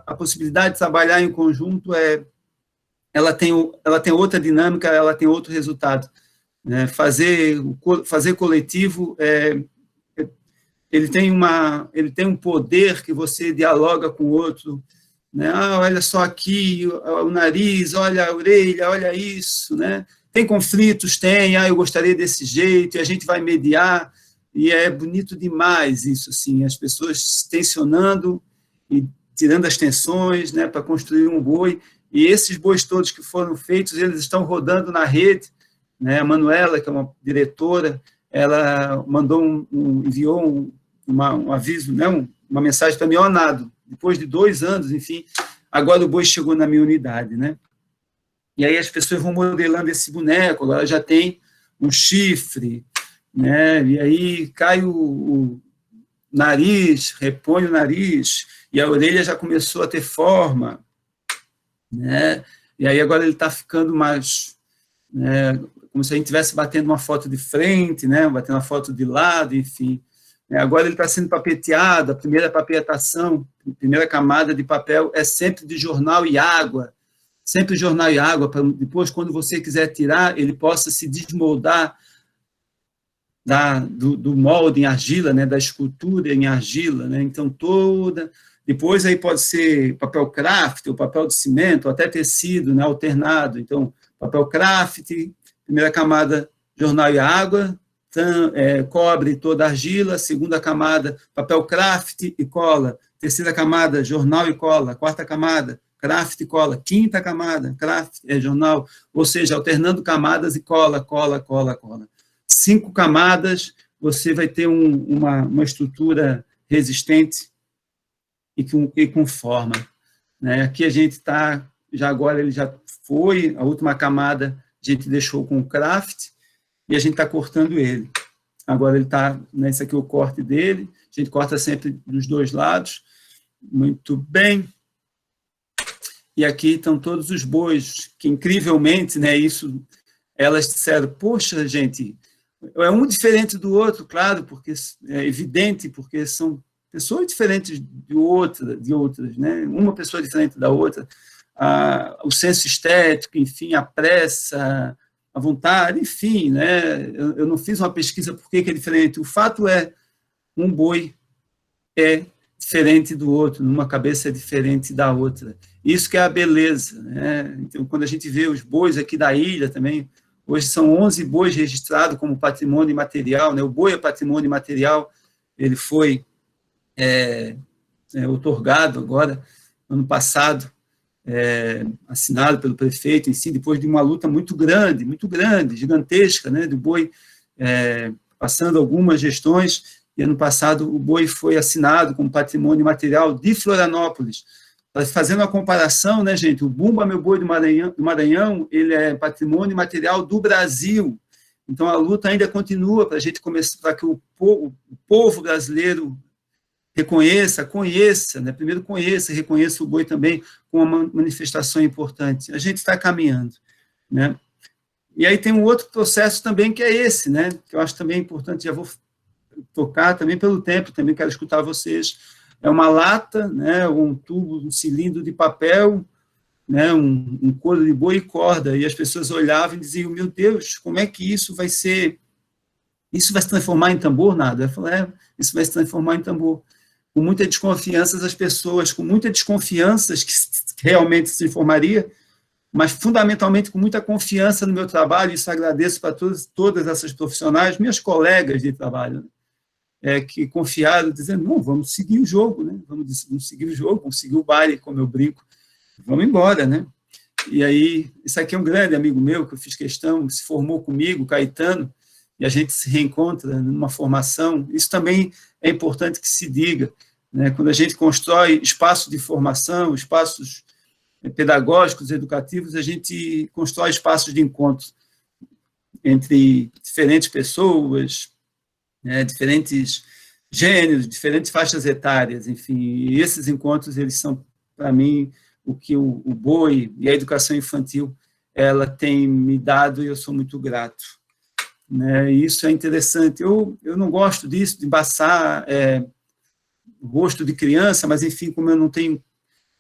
a possibilidade de trabalhar em conjunto ela tem outra dinâmica, ela tem outro resultado. Né? Fazer coletivo, ele tem um poder que você dialoga com o outro, né? Olha só aqui o nariz, olha a orelha, olha isso, né? Tem conflitos, eu gostaria desse jeito, e a gente vai mediar, e é bonito demais isso, assim, as pessoas tensionando e tirando as tensões, né, para construir um boi, e esses bois todos que foram feitos, eles estão rodando na rede, né? A Manuela, que é uma diretora, ela enviou um aviso, né? Uma mensagem para mim, Nado, depois de 2 anos, enfim, agora o boi chegou na minha unidade, né? E aí as pessoas vão modelando esse boneco, agora já tem um chifre, né? E aí cai o nariz, repõe o nariz, e a orelha já começou a ter forma, né? E aí agora ele está ficando mais... né, como se a gente estivesse batendo uma foto de frente, né, batendo uma foto de lado, enfim. Agora ele está sendo papeteado, a primeira papetação, a primeira camada de papel é sempre de jornal e água, para depois, quando você quiser tirar, ele possa se desmoldar do molde em argila, né, da escultura em argila, né, então depois aí pode ser papel craft, ou papel de cimento, ou até tecido, né, alternado, então papel craft, primeira camada, jornal e água, cobre toda a argila, segunda camada, papel craft e cola, terceira camada, jornal e cola, quarta camada, craft e cola, quinta camada, craft, jornal, ou seja, alternando camadas e cola. 5 camadas, você vai ter uma estrutura resistente e com forma. Né? Aqui a gente está, agora ele já foi, a última camada a gente deixou com o craft, e a gente está cortando ele. Agora ele está, né, esse aqui é o corte dele, a gente corta sempre dos 2 lados, muito bem. E aqui estão todos os bois, que incrivelmente, né, elas disseram, poxa, gente, é um diferente do outro, claro, porque é evidente, porque são pessoas diferentes de outras, né, uma pessoa diferente da outra, o senso estético, enfim, a pressa, a vontade, enfim, né? Eu não fiz uma pesquisa por que é diferente. O fato é, um boi é diferente do outro, numa cabeça é diferente da outra. Isso que é a beleza, né? Então, quando a gente vê os bois aqui da ilha também, Hoje são 11 bois registrados como patrimônio imaterial, né? O boi é patrimônio imaterial, ele foi outorgado agora, ano passado, assinado pelo prefeito em si, depois de uma luta muito grande, gigantesca, né, do boi, passando algumas gestões, e ano passado o boi foi assinado como patrimônio material de Florianópolis. Fazendo uma comparação, né, gente, o Bumba Meu Boi do Maranhão, ele é patrimônio material do Brasil. Então, a luta ainda continua para a gente começar, para que o povo brasileiro conheça, né? Primeiro conheça e reconheça o boi também como uma manifestação importante. A gente está caminhando, né? E aí tem um outro processo também que é esse, né? Que eu acho também importante, já vou tocar também pelo tempo, também quero escutar vocês. É uma lata, né? Um tubo, um cilindro de papel, né? Um couro de boi e corda, e as pessoas olhavam e diziam, meu Deus, como é que isso vai ser? Isso vai se transformar em tambor, nada? Eu falei, isso vai se transformar em tambor. Com muita desconfiança das pessoas, com muita desconfiança que realmente se transformaria, mas fundamentalmente com muita confiança no meu trabalho, isso agradeço para todas essas profissionais, minhas colegas de trabalho, né, que confiaram, dizendo, não, vamos seguir o jogo, né? Vamos seguir o jogo, vamos seguir o baile, como eu brinco, vamos embora, né? E aí, isso aqui é um grande amigo meu, que eu fiz questão, se formou comigo, Caetano, e a gente se reencontra numa formação, isso também é importante que se diga, né? Quando a gente constrói espaços de formação, espaços pedagógicos, educativos, a gente constrói espaços de encontro entre diferentes pessoas, né? Diferentes gêneros, diferentes faixas etárias, enfim, e esses encontros, eles são, para mim, o que o boi e a educação infantil, ela tem me dado, e eu sou muito grato. Né, isso é interessante. Eu não gosto disso, de embaçar o rosto de criança, mas, enfim, como a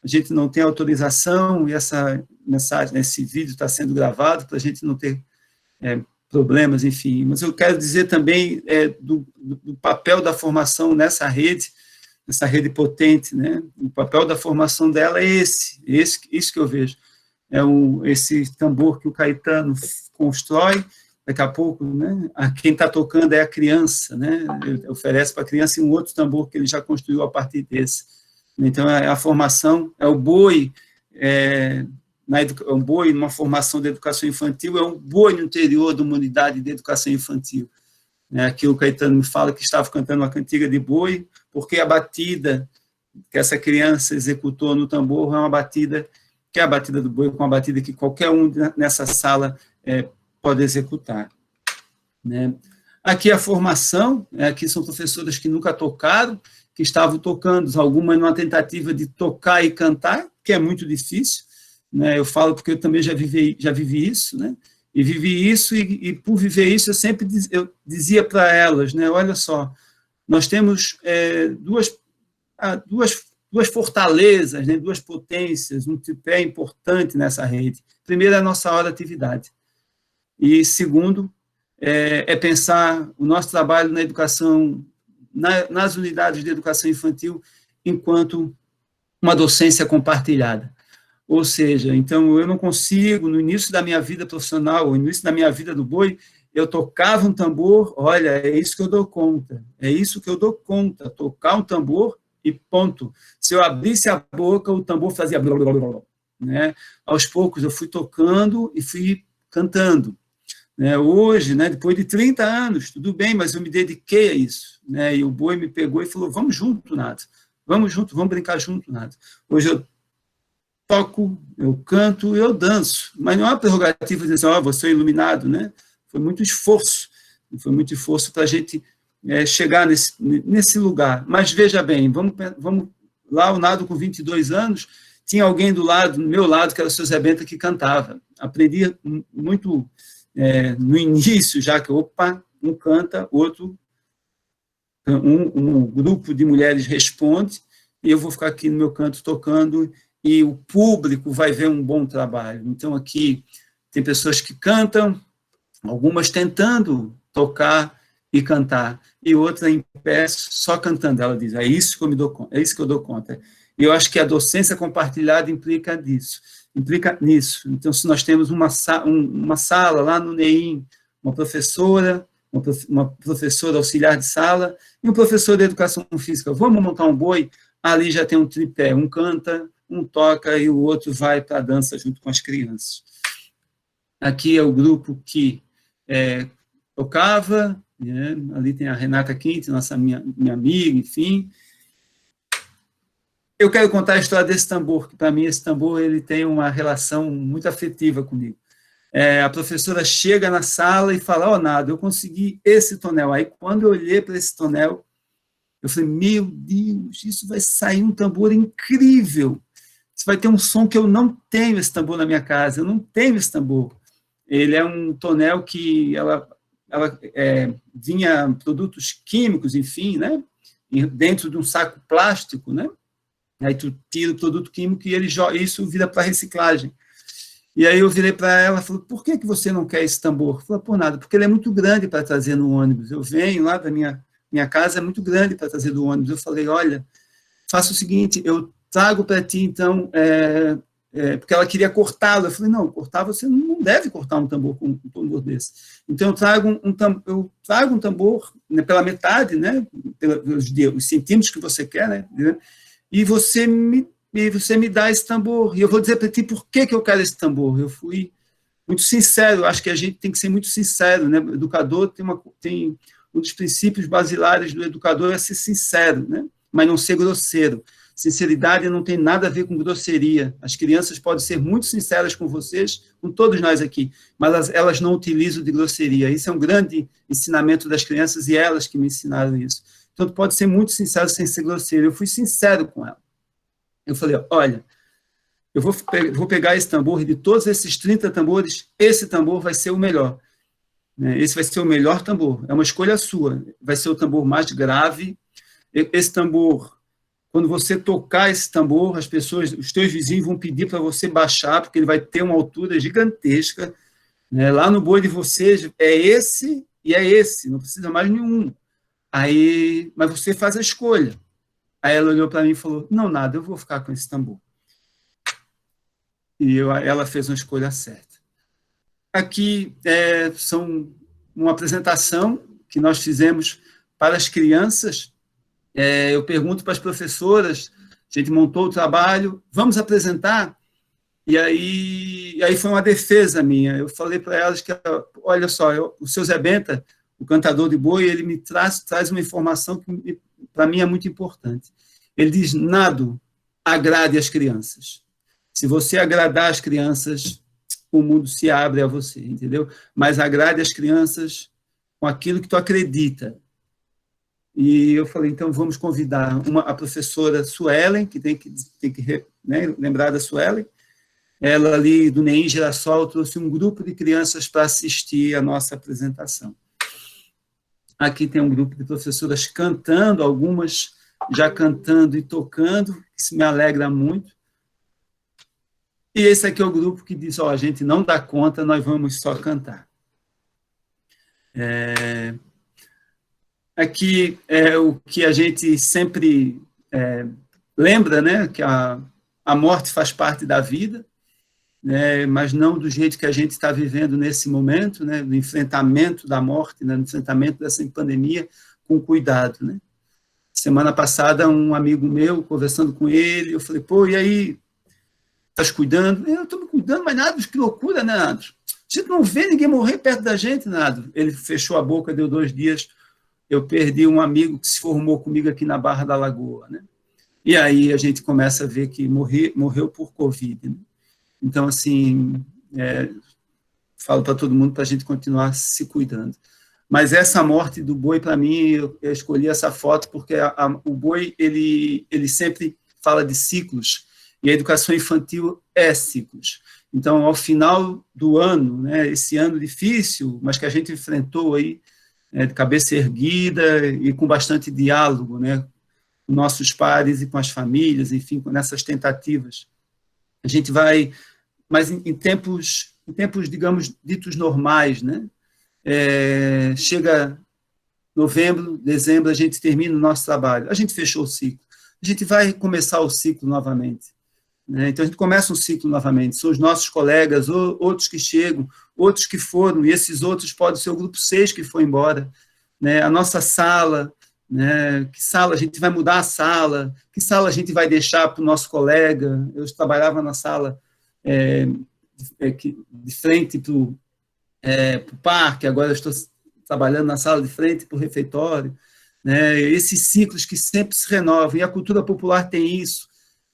gente não tem autorização, e essa mensagem, esse vídeo está sendo gravado, para a gente não ter problemas, enfim. Mas eu quero dizer também do papel da formação nessa rede potente, né? O papel da formação dela é isso que eu vejo. Esse tambor que o Caetano constrói, daqui a pouco, né, quem está tocando é a criança, né, ele oferece para a criança um outro tambor que ele já construiu a partir desse. Então, a formação, é o boi, um boi numa formação de educação infantil, é um boi no interior de uma unidade de educação infantil. Aqui o Caetano me fala que estava cantando uma cantiga de boi, porque a batida que essa criança executou no tambor é uma batida, que é a batida do boi, com uma batida que qualquer um nessa sala pode executar. Né? Aqui a formação, aqui são professoras que nunca tocaram, que estavam tocando, algumas numa tentativa de tocar e cantar, que é muito difícil, né? Eu falo porque eu também já vivi isso, né? E vivi isso, e por viver isso, eu dizia para elas, né? Olha só, nós temos duas fortalezas, né? Duas potências, um tripé importante nessa rede. Primeiro, a nossa hora de atividade. E, segundo, pensar o nosso trabalho na educação, nas unidades de educação infantil, enquanto uma docência compartilhada. Ou seja, então, eu não consigo, no início da minha vida profissional, no início da minha vida do boi, eu tocava um tambor, olha, é isso que eu dou conta, tocar um tambor e ponto. Se eu abrisse a boca, o tambor fazia blá, blá, blá, blá, né? Aos poucos, eu fui tocando e fui cantando. Hoje, né, depois de 30 anos, tudo bem, mas eu me dediquei a isso, né, e o boi me pegou e falou, vamos junto, Nato, vamos brincar junto, Nato. Hoje eu toco, eu canto, eu danço, mas não é uma prerrogativa de dizer, você é iluminado, né? Foi muito esforço para a gente chegar nesse lugar. Mas veja bem, vamos lá, o Nado com 22 anos, tinha alguém do meu lado, que era o seu Zé Benta, que cantava. Aprendi muito no início, já que, um canta, outro, um grupo de mulheres responde, e eu vou ficar aqui no meu canto tocando, e o público vai ver um bom trabalho. Então, aqui tem pessoas que cantam, algumas tentando tocar e cantar, e outra em pé, só cantando. Ela diz, é isso que eu dou conta. E eu acho que a docência compartilhada implica disso. implica nisso. Então, se nós temos uma sala lá no NEIM, uma professora auxiliar de sala e um professor de educação física, vamos montar um boi, ali já tem um tripé, um canta, um toca e o outro vai para a dança junto com as crianças. Aqui é o grupo que tocava, né? Ali tem a Renata Quinte, minha amiga, enfim. Eu quero contar a história desse tambor, que para mim esse tambor ele tem uma relação muito afetiva comigo. A professora chega na sala e fala, Nado, eu consegui esse tonel. Aí, quando eu olhei para esse tonel, eu falei, meu Deus, isso vai sair um tambor incrível. Isso vai ter um som que eu não tenho esse tambor na minha casa, eu não tenho esse tambor. Ele é um tonel que ela vinha produtos químicos, enfim, né? Dentro de um saco plástico, né? Aí tu tira o produto químico e isso vira para reciclagem. E aí eu virei para ela e falei, por que você não quer esse tambor? Ela falou, por nada, porque ele é muito grande para trazer no ônibus. Eu venho lá da minha casa, é muito grande para trazer do ônibus. Eu falei, olha, faça o seguinte, eu trago para ti, então, porque ela queria cortá-lo. Eu falei, não, cortar você não deve cortar um tambor com um tambor desse. Então, eu trago um tambor, né, pela metade, né, os centímetros que você quer, né, e você me dá esse tambor, e eu vou dizer para ti por que eu quero esse tambor. Eu fui muito sincero, acho que a gente tem que ser muito sincero, né? O educador tem um dos princípios basilares do educador é ser sincero, né? Mas não ser grosseiro. Sinceridade não tem nada a ver com grosseria. As crianças podem ser muito sinceras com vocês, com todos nós aqui, mas elas não utilizam de grosseria. Isso é um grande ensinamento das crianças e elas que me ensinaram isso. Então, tu pode ser muito sincero sem ser grosseiro. Eu fui sincero com ela. Eu falei, olha, eu vou pegar esse tambor, e de todos esses 30 tambores, esse tambor vai ser o melhor. Esse vai ser o melhor tambor. É uma escolha sua. Vai ser o tambor mais grave. Esse tambor, quando você tocar esse tambor, os teus vizinhos vão pedir para você baixar, porque ele vai ter uma altura gigantesca. Lá no boi de vocês, é esse e é esse. Não precisa mais nenhum. Mas você faz a escolha. Aí ela olhou para mim e falou, não, nada, eu vou ficar com esse tambor. E ela fez uma escolha certa. Aqui são uma apresentação que nós fizemos para as crianças. Eu pergunto para as professoras, a gente montou o trabalho, vamos apresentar? E aí foi uma defesa minha. Eu falei para elas que, olha só, o seu Zé Benta, o cantador de boi, ele me traz uma informação que para mim é muito importante. Ele diz, Nado, agrade as crianças. Se você agradar as crianças, o mundo se abre a você, entendeu? Mas agrade as crianças com aquilo que tu acredita. E eu falei, então vamos convidar a professora Suelen, que tem que né, lembrar da Suelen. Ela ali do NEIM Girassol trouxe um grupo de crianças para assistir a nossa apresentação. Aqui tem um grupo de professoras cantando, algumas já cantando e tocando, isso me alegra muito. E esse aqui é o grupo que diz, a gente não dá conta, nós vamos só cantar. Aqui é o que a gente sempre lembra, né, que a morte faz parte da vida, né, mas não do jeito que a gente está vivendo nesse momento, né, do enfrentamento da morte, né, do enfrentamento dessa pandemia, com cuidado, né. Semana passada, um amigo meu, conversando com ele, eu falei, e aí, estás cuidando? Eu estou me cuidando, mas nada, que loucura, né, Nado? A gente não vê ninguém morrer perto da gente, Nado. Ele fechou a boca, deu 2 dias, eu perdi um amigo que se formou comigo aqui na Barra da Lagoa, né? E aí a gente começa a ver que morreu por Covid, né? Então, assim, falo para todo mundo para a gente continuar se cuidando. Mas essa morte do boi, para mim, eu escolhi essa foto porque o boi, ele sempre fala de ciclos, e a educação infantil é ciclos. Então, ao final do ano, né, esse ano difícil, mas que a gente enfrentou aí, de cabeça erguida e com bastante diálogo, né, com nossos pares e com as famílias, enfim, com essas tentativas. A gente vai, mas em tempos, digamos, ditos normais, né, chega novembro, dezembro, a gente termina o nosso trabalho, a gente fechou o ciclo, a gente vai começar o ciclo novamente. né? Então, a gente começa um ciclo novamente. São os nossos colegas, outros que chegam, outros que foram, e esses outros podem ser o grupo 6 que foi embora, né? A nossa sala, né? Que sala a gente vai mudar a sala, que sala a gente vai deixar para o nosso colega. Eu trabalhava na sala de frente para o parque, agora eu estou trabalhando na sala de frente para o refeitório, né? Esses ciclos que sempre se renovam, e a cultura popular tem isso.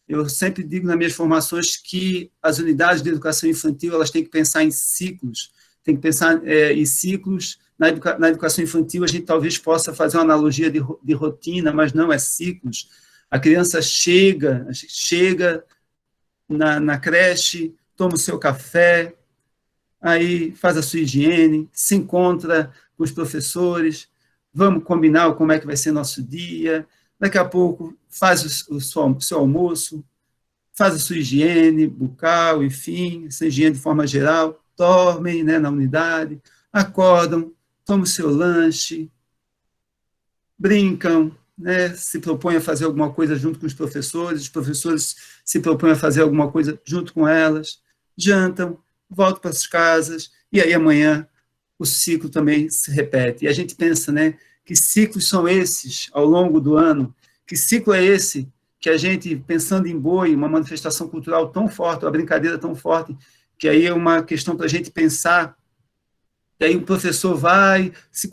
Eu sempre digo nas minhas formações que as unidades de educação infantil elas têm que pensar em ciclos, tem que pensar em ciclos. Na educação infantil, a gente talvez possa fazer uma analogia de rotina, mas não é ciclos. A criança chega na creche, toma o seu café, aí faz a sua higiene, se encontra com os professores, vamos combinar como é que vai ser nosso dia, daqui a pouco faz o seu almoço, faz a sua higiene bucal, enfim, essa higiene de forma geral, dormem, né, na unidade, acordam, tomam o seu lanche, brincam, né, se propõem a fazer alguma coisa junto com os professores se propõem a fazer alguma coisa junto com elas, jantam, voltam para as casas, e aí amanhã o ciclo também se repete. E a gente pensa, né, que ciclos são esses ao longo do ano, que ciclo é esse que a gente, pensando em boi, uma manifestação cultural tão forte, uma brincadeira tão forte, que aí é uma questão para a gente pensar. E aí o professor vai, se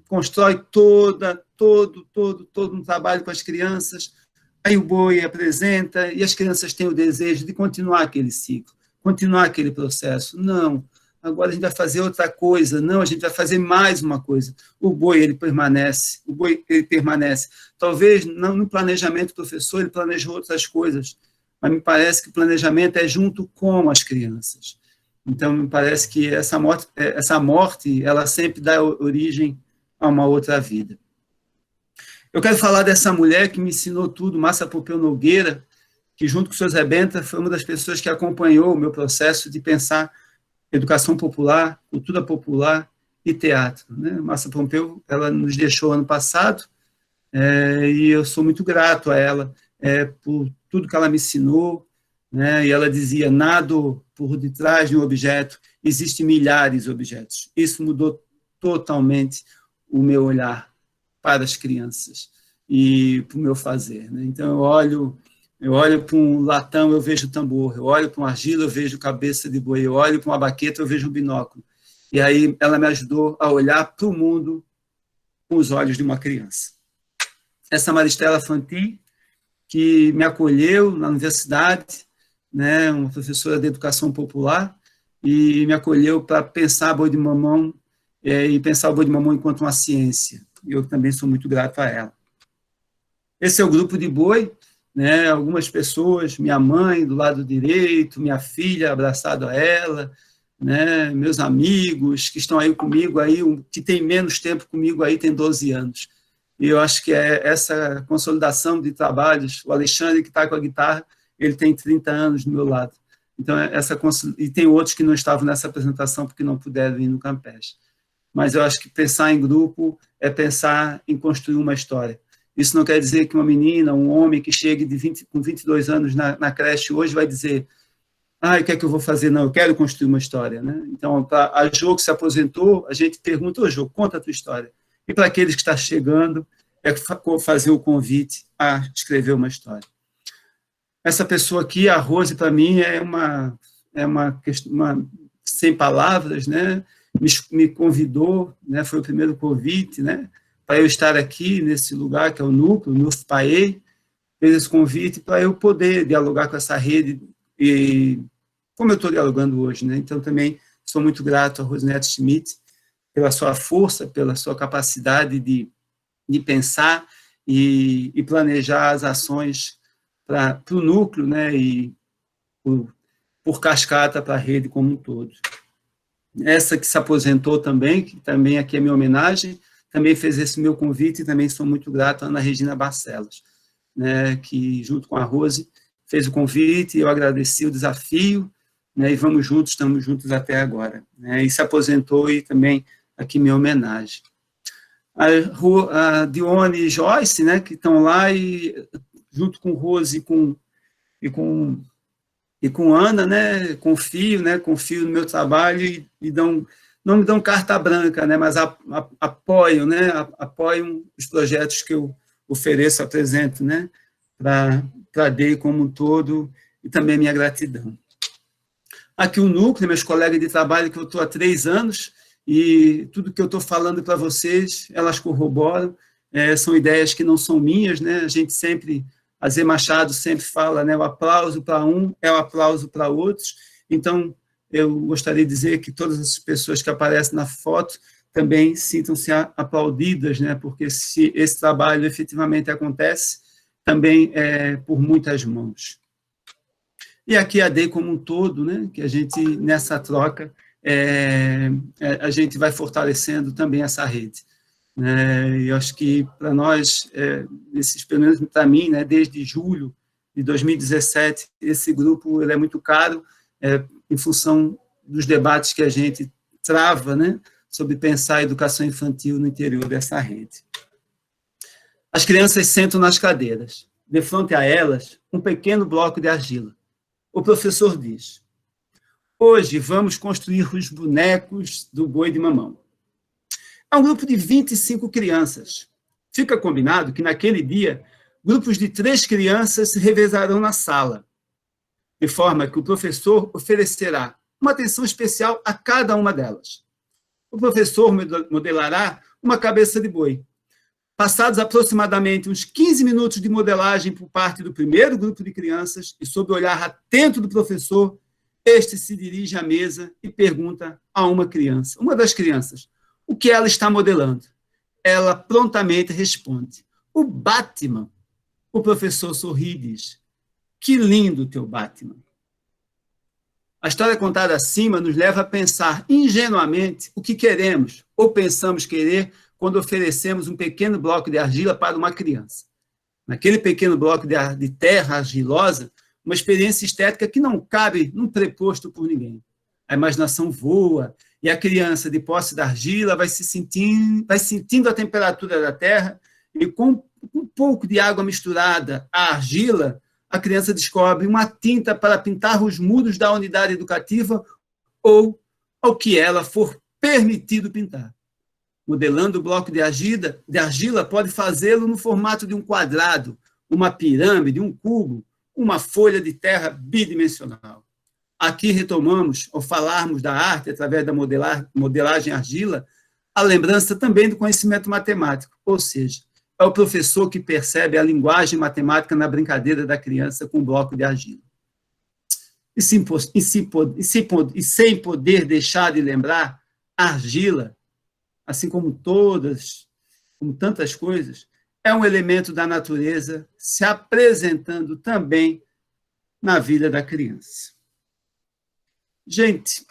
constrói todo um trabalho com as crianças, aí o boi apresenta, e as crianças têm o desejo de continuar aquele ciclo, continuar aquele processo. Não, agora a gente vai fazer outra coisa, não, a gente vai fazer mais uma coisa. O boi, ele permanece. Talvez, não no planejamento do professor, ele planejou outras coisas, mas me parece que o planejamento é junto com as crianças. Então, me parece que essa morte, ela sempre dá origem a uma outra vida. Eu quero falar dessa mulher que me ensinou tudo, Márcia Pompeu Nogueira, que junto com o Sr. Zé Benta foi uma das pessoas que acompanhou o meu processo de pensar educação popular, cultura popular e teatro, né? Márcia Pompeu, ela nos deixou ano passado, e eu sou muito grato a ela por tudo que ela me ensinou, né? E ela dizia, nado por detrás de um objeto, existem milhares de objetos. Isso mudou totalmente o meu olhar para as crianças e para o meu fazer, né? Então, eu olho para um latão, eu vejo tambor, eu olho para uma argila, eu vejo cabeça de boi, eu olho para uma baqueta, eu vejo um binóculo. E aí ela me ajudou a olhar para o mundo com os olhos de uma criança. Essa Maristela Fantin, que me acolheu na universidade, né, uma professora de educação popular, e me acolheu para pensar Boi de Mamão, e pensar o Boi de Mamão enquanto uma ciência. Eu também sou muito grato a ela. Esse é o grupo de boi, né, algumas pessoas, minha mãe do lado direito, minha filha abraçado a ela, né, meus amigos que estão aí comigo, aí, que tem menos tempo comigo aí, tem 12 anos. E eu acho que é essa consolidação de trabalhos, o Alexandre que está com a guitarra, ele tem 30 anos do meu lado. Então, e tem outros que não estavam nessa apresentação porque não puderam ir no Campeche. Mas eu acho que pensar em grupo é pensar em construir uma história. Isso não quer dizer que uma menina, um homem que chegue com 22 anos na creche hoje vai dizer o que é que eu vou fazer? Não, eu quero construir uma história, né? Então, a Jô que se aposentou, a gente pergunta, Jô, conta a tua história. E para aqueles que estão chegando, é fazer o convite a escrever uma história. Essa pessoa aqui, a Rose, para mim, é uma sem palavras, né? Me convidou, né? Foi o primeiro convite, né? Para eu estar aqui nesse lugar que é o núcleo, o NUFPAE, fez esse convite para eu poder dialogar com essa rede, e como eu estou dialogando hoje, né? Então, também sou muito grato a Rosinete Schmidt pela sua força, pela sua capacidade de pensar e planejar as ações para o núcleo, né? E por cascata para a rede como um todo. Essa que se aposentou também, que também aqui é minha homenagem, também fez esse meu convite, e também sou muito grato a Ana Regina Barcelos, né, que junto com a Rose fez o convite, eu agradeci o desafio, né, e vamos juntos, estamos juntos até agora, né, e se aposentou, e também aqui minha homenagem. A Dione e Joyce, né, que estão lá, e junto com Rose e com E com Ana, né, confio no meu trabalho e não me dão carta branca, né, mas apoiam, né, apoiam os projetos que eu ofereço, apresento, né, para a DEI como um todo, e também minha gratidão. Aqui o núcleo, meus colegas de trabalho, que eu estou há 3 anos, e tudo que eu estou falando para vocês, elas corroboram, são ideias que não são minhas, né, a gente sempre... A Zé Machado sempre fala, né, o aplauso para um é o aplauso para outros. Então, eu gostaria de dizer que todas as pessoas que aparecem na foto também sintam-se aplaudidas, né, porque se esse trabalho efetivamente acontece, também é por muitas mãos. E aqui a DEI como um todo, né, que a gente, nessa troca, a gente vai fortalecendo também essa rede. Eu acho que para nós, pelo menos para mim, né, desde julho de 2017, esse grupo ele é muito caro, em função dos debates que a gente trava, né, sobre pensar a educação infantil no interior dessa rede. As crianças sentam nas cadeiras, de frente a elas, um pequeno bloco de argila. O professor diz: hoje vamos construir os bonecos do boi de mamão. É um grupo de 25 crianças. Fica combinado que, naquele dia, grupos de 3 crianças se revezarão na sala, de forma que o professor oferecerá uma atenção especial a cada uma delas. O professor modelará uma cabeça de boi. Passados aproximadamente uns 15 minutos de modelagem por parte do primeiro grupo de crianças e sob o olhar atento do professor, este se dirige à mesa e pergunta a uma criança, uma das crianças, o que ela está modelando. Ela prontamente responde: o Batman. O professor sorri e diz: que lindo teu Batman. A história contada acima nos leva a pensar ingenuamente o que queremos ou pensamos querer quando oferecemos um pequeno bloco de argila para uma criança. Naquele pequeno bloco de terra argilosa, uma experiência estética que não cabe num preposto por ninguém. A imaginação voa, e a criança, de posse da argila, vai sentindo a temperatura da terra, e com um pouco de água misturada à argila, a criança descobre uma tinta para pintar os muros da unidade educativa ou ao que ela for permitido pintar. Modelando o bloco de argila pode fazê-lo no formato de um quadrado, uma pirâmide, um cubo, uma folha de terra bidimensional. Aqui retomamos, ao falarmos da arte através da modelagem argila, a lembrança também do conhecimento matemático, ou seja, é o professor que percebe a linguagem matemática na brincadeira da criança com um bloco de argila. E sem poder deixar de lembrar, a argila, assim como tantas coisas, é um elemento da natureza se apresentando também na vida da criança. Gente,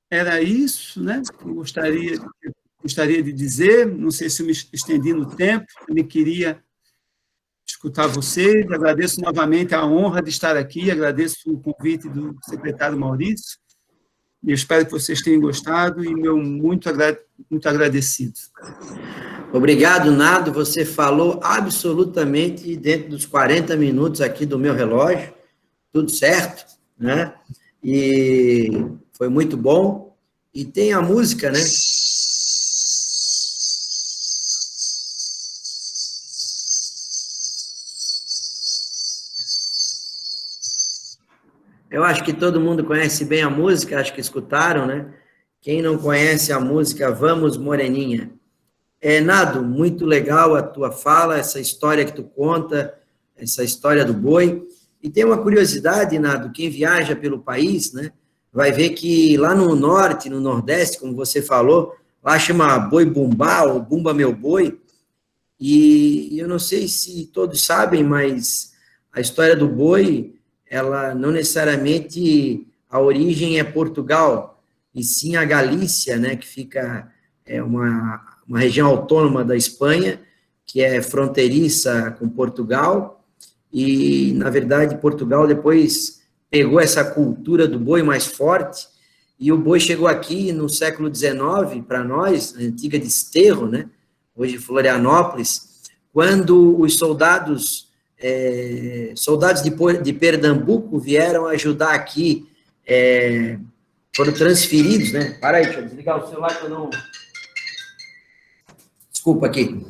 era isso, né? Eu gostaria de dizer, não sei se eu me estendi no tempo, eu queria escutar vocês, agradeço novamente a honra de estar aqui, agradeço o convite do secretário Maurício, e eu espero que vocês tenham gostado, e meu muito agradecido. Obrigado, Nado, você falou absolutamente dentro dos 40 minutos aqui do meu relógio, tudo certo, né? E foi muito bom. E tem a música, né? Eu acho que todo mundo conhece bem a música, acho que escutaram, né? Quem não conhece a música Vamos Moreninha. Nado, muito legal a tua fala, essa história que tu conta, essa história do boi. E tem uma curiosidade, Nado, quem viaja pelo país, né, vai ver que lá no norte, no nordeste, como você falou, lá chama boi bumbá, ou bumba meu boi, e eu não sei se todos sabem, mas a história do boi, ela não necessariamente, a origem é Portugal, e sim a Galícia, né, que fica, uma região autônoma da Espanha, que é fronteiriça com Portugal, e, na verdade, Portugal depois pegou essa cultura do boi mais forte, e o boi chegou aqui no século XIX, para nós, a antiga Desterro, né? Hoje Florianópolis, quando os soldados soldados de Pernambuco vieram ajudar aqui, foram transferidos, né? Para aí, deixa eu desligar o celular que eu não... Desculpa aqui.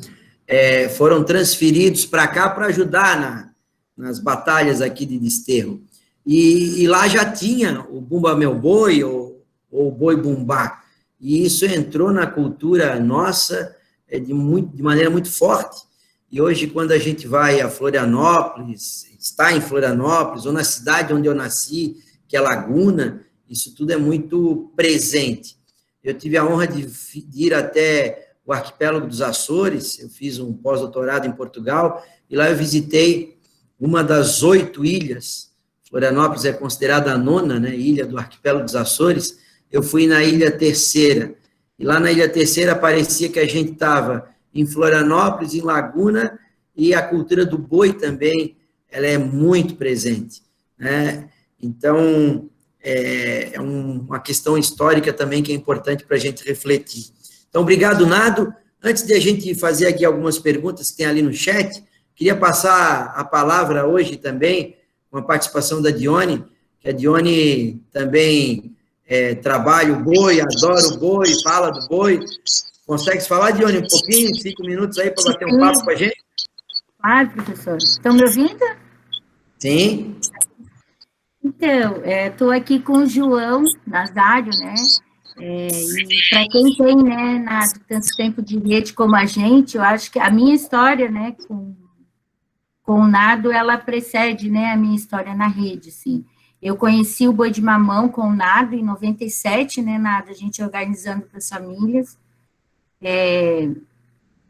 Foram transferidos para cá para ajudar nas batalhas aqui de Desterro. E lá já tinha o Bumba Meu Boi, ou Boi Bumbá. E isso entrou na cultura nossa de maneira muito forte. E hoje, quando a gente vai a Florianópolis, está em Florianópolis, ou na cidade onde eu nasci, que é Laguna, isso tudo é muito presente. Eu tive a honra de ir até o arquipélago dos Açores, eu fiz um pós-doutorado em Portugal, e lá eu visitei uma das 8 ilhas. Florianópolis é considerada a 9ª, né, ilha do arquipélago dos Açores. Eu fui na Ilha Terceira, e lá na Ilha Terceira parecia que a gente estava em Florianópolis, em Laguna, e a cultura do boi também, ela é muito presente, né? Então, é uma questão histórica também que é importante para a gente refletir. Então, obrigado, Nado. Antes de a gente fazer aqui algumas perguntas que tem ali no chat, queria passar a palavra hoje também, com a participação da Dione, que a Dione também trabalha o boi, adora o boi, fala do boi. Consegue falar, Dione, um pouquinho, 5 minutos aí para bater um papo com a gente? Claro, professor. Estão me ouvindo? Sim. Então, estou aqui com o João Nazário, né? E para quem tem, né, tanto tempo de rede como a gente, eu acho que a minha história, né, com o Nado, ela precede, né, a minha história na rede, assim. Eu conheci o Boi de Mamão com o Nado em 97, né, Nado, a gente organizando para as famílias.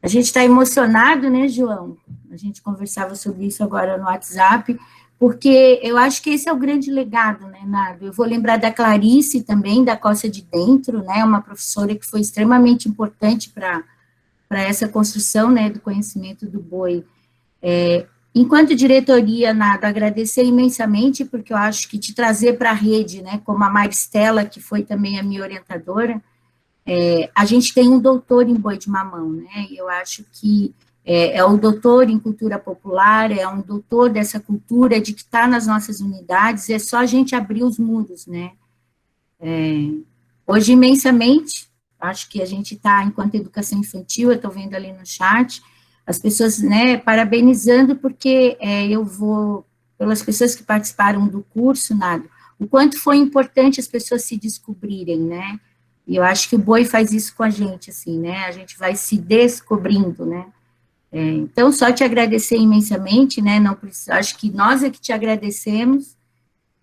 A gente está emocionado, né, João? A gente conversava sobre isso agora no WhatsApp, porque eu acho que esse é o grande legado, né, Nado? Eu vou lembrar da Clarice também, da Costa de Dentro, né, uma professora que foi extremamente importante para essa construção, né, do conhecimento do boi. Enquanto diretoria, Nado, agradecer imensamente, porque eu acho que te trazer para a rede, né, como a Maristela, que foi também a minha orientadora, a gente tem um doutor em boi de mamão, né, eu acho que é um doutor em cultura popular, é um doutor dessa cultura de que está nas nossas unidades, é só a gente abrir os muros, né. Hoje, imensamente, acho que a gente está, enquanto educação infantil, eu estou vendo ali no chat, as pessoas, né, parabenizando, porque eu vou, pelas pessoas que participaram do curso, Nado, o quanto foi importante as pessoas se descobrirem, né, e eu acho que o boi faz isso com a gente, assim, né, a gente vai se descobrindo, né. Então, só te agradecer imensamente, né, não precisa, acho que nós é que te agradecemos,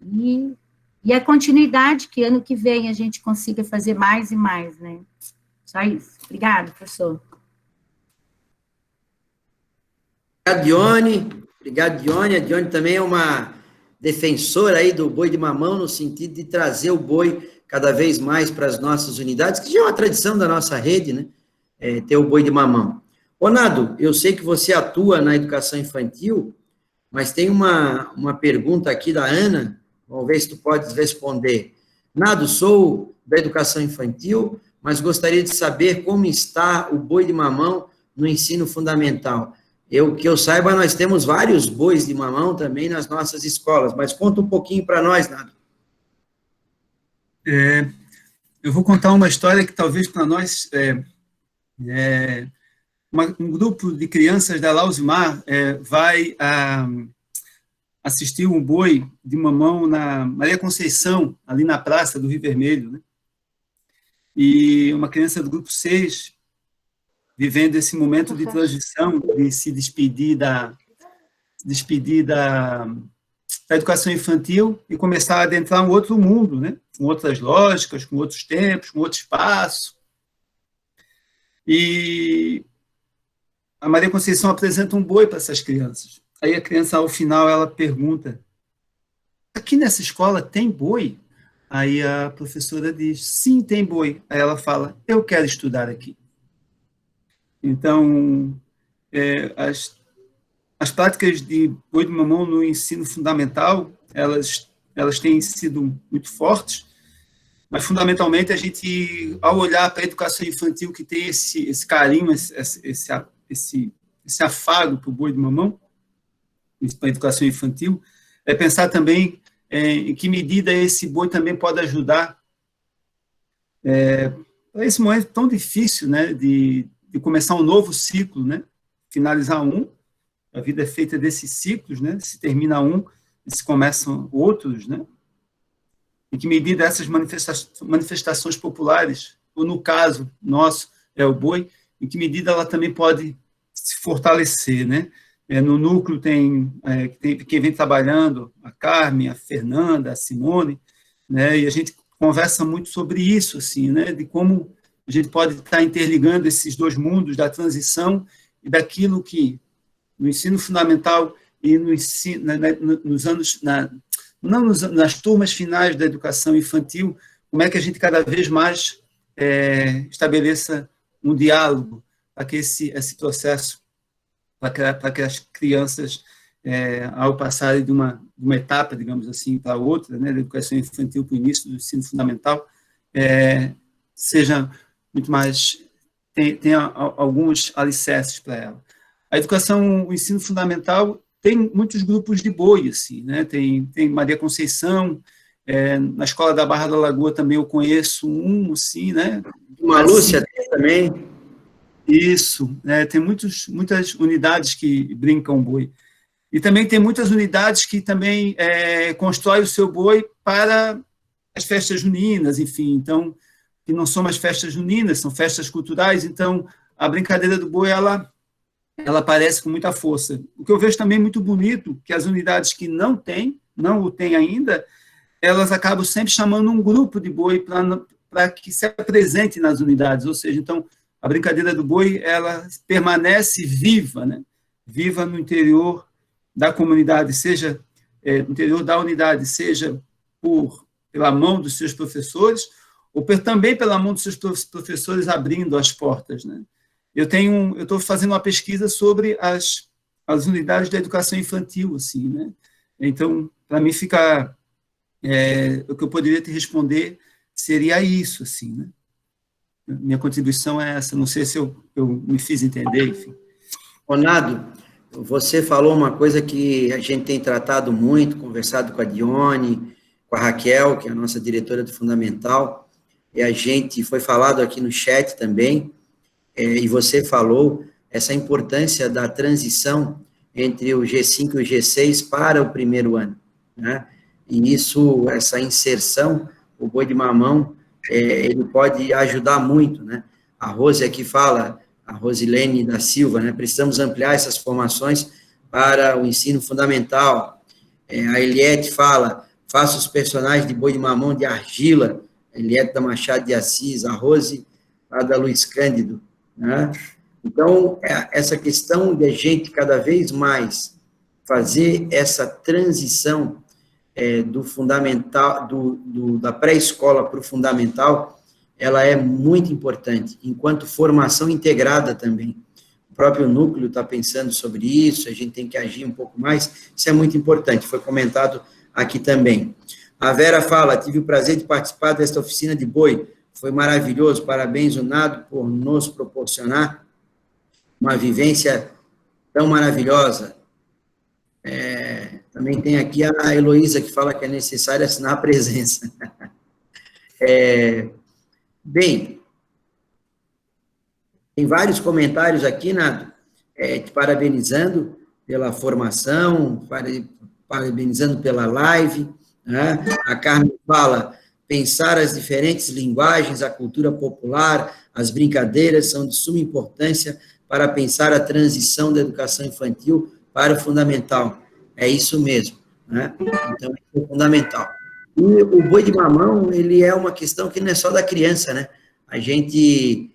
e a continuidade, que ano que vem a gente consiga fazer mais e mais, né, só isso. Obrigada, professor. Obrigado, Dione. Obrigado, Dione. A Dione também é uma defensora aí do boi de mamão, no sentido de trazer o boi cada vez mais para as nossas unidades, que já é uma tradição da nossa rede, né, ter o boi de mamão. Ô, Nado, eu sei que você atua na educação infantil, mas tem uma pergunta aqui da Ana, vamos ver se tu podes responder. Nado, sou da educação infantil, mas gostaria de saber como está o boi de mamão no ensino fundamental. Que eu saiba, nós temos vários bois de mamão também nas nossas escolas, mas conta um pouquinho para nós, Nado. Eu vou contar uma história que talvez para nós, um grupo de crianças da Lausimar vai assistir um boi de mamão na Maria Conceição, ali na praça do Rio Vermelho, né? E uma criança do grupo 6, vivendo esse momento de transição, de se despedir da educação infantil e começar a adentrar um outro mundo, né? Com outras lógicas, com outros tempos, com outro espaço. E a Maria Conceição apresenta um boi para essas crianças. Aí a criança, ao final, ela pergunta: aqui nessa escola tem boi? Aí a professora diz: sim, tem boi. Aí ela fala: eu quero estudar aqui. Então, as práticas de boi de mamão no ensino fundamental, elas têm sido muito fortes, mas, fundamentalmente, a gente, ao olhar para a educação infantil, que tem esse carinho, esse afago para o boi de mamão, para a educação infantil, é pensar também em que medida esse boi também pode ajudar para esse momento tão difícil, né, de começar um novo ciclo, né, finalizar a vida é feita desses ciclos, né, se termina se começam outros, né, em que medida essas manifestações populares, ou no caso nosso, é o boi, em que medida ela também pode se fortalecer, né? No núcleo tem quem vem trabalhando, a Carmen, a Fernanda, a Simone, né? E a gente conversa muito sobre isso, assim, né? De como a gente pode estar interligando esses dois mundos da transição e daquilo que no ensino fundamental e no ensino, nos anos, nas turmas finais da educação infantil, como é que a gente cada vez mais estabeleça um diálogo para que esse processo, para que as crianças, ao passarem de uma etapa, digamos assim, para outra, né, da educação infantil para o início do ensino fundamental, seja muito mais, tenha alguns alicerces para ela. A educação, o ensino fundamental, tem muitos grupos de boi, assim, né, tem Maria Conceição, na Escola da Barra da Lagoa também eu conheço assim, né. Uma Lúcia tem também. Isso, tem muitas unidades que brincam boi. E também tem muitas unidades que também constroem o seu boi para as festas juninas, enfim, então, que não são mais festas juninas, são festas culturais, então a brincadeira do boi, ela aparece com muita força. O que eu vejo também muito bonito, que as unidades que não o têm ainda, elas acabam sempre chamando um grupo de boi para que se apresente nas unidades, ou seja, então, a brincadeira do boi, ela permanece viva, né? Viva no interior da comunidade, seja no interior da unidade, seja pela mão dos seus professores, ou também pela mão dos seus professores abrindo as portas, né? Eu estou fazendo uma pesquisa sobre as unidades da educação infantil, assim, né? Então, para mim fica, o que eu poderia te responder seria isso, assim, né? Minha contribuição é essa, não sei se eu me fiz entender, enfim. Nado, você falou uma coisa que a gente tem tratado muito, conversado com a Dione, com a Raquel, que é a nossa diretora do Fundamental, e a gente foi falado aqui no chat também, e você falou essa importância da transição entre o G5 e o G6 para o primeiro ano, né? E essa inserção, o boi de mamão, ele pode ajudar muito, né? A Rose aqui fala, a Rosilene da Silva, né? Precisamos ampliar essas formações para o ensino fundamental. A Eliette fala, faça os personagens de boi de mamão de argila, a Eliette da Machado de Assis, a Rose, a da Luiz Cândido, né? Então, essa questão de a gente cada vez mais fazer essa transição do fundamental, da pré-escola para o fundamental, ela é muito importante, enquanto formação integrada também. O próprio núcleo está pensando sobre isso, a gente tem que agir um pouco mais, isso é muito importante, foi comentado aqui também. A Vera fala, tive o prazer de participar desta oficina de boi, foi maravilhoso, parabéns, Nado, por nos proporcionar uma vivência tão maravilhosa. Também tem aqui a Heloísa, que fala que é necessário assinar a presença. Bem, tem vários comentários aqui, Nado, te parabenizando pela formação, parabenizando pela live, né? A Carmen fala, pensar as diferentes linguagens, a cultura popular, as brincadeiras são de suma importância para pensar a transição da educação infantil para o fundamental. É isso mesmo, né? Então, isso é fundamental. E o boi de mamão, ele é uma questão que não é só da criança, né? A gente,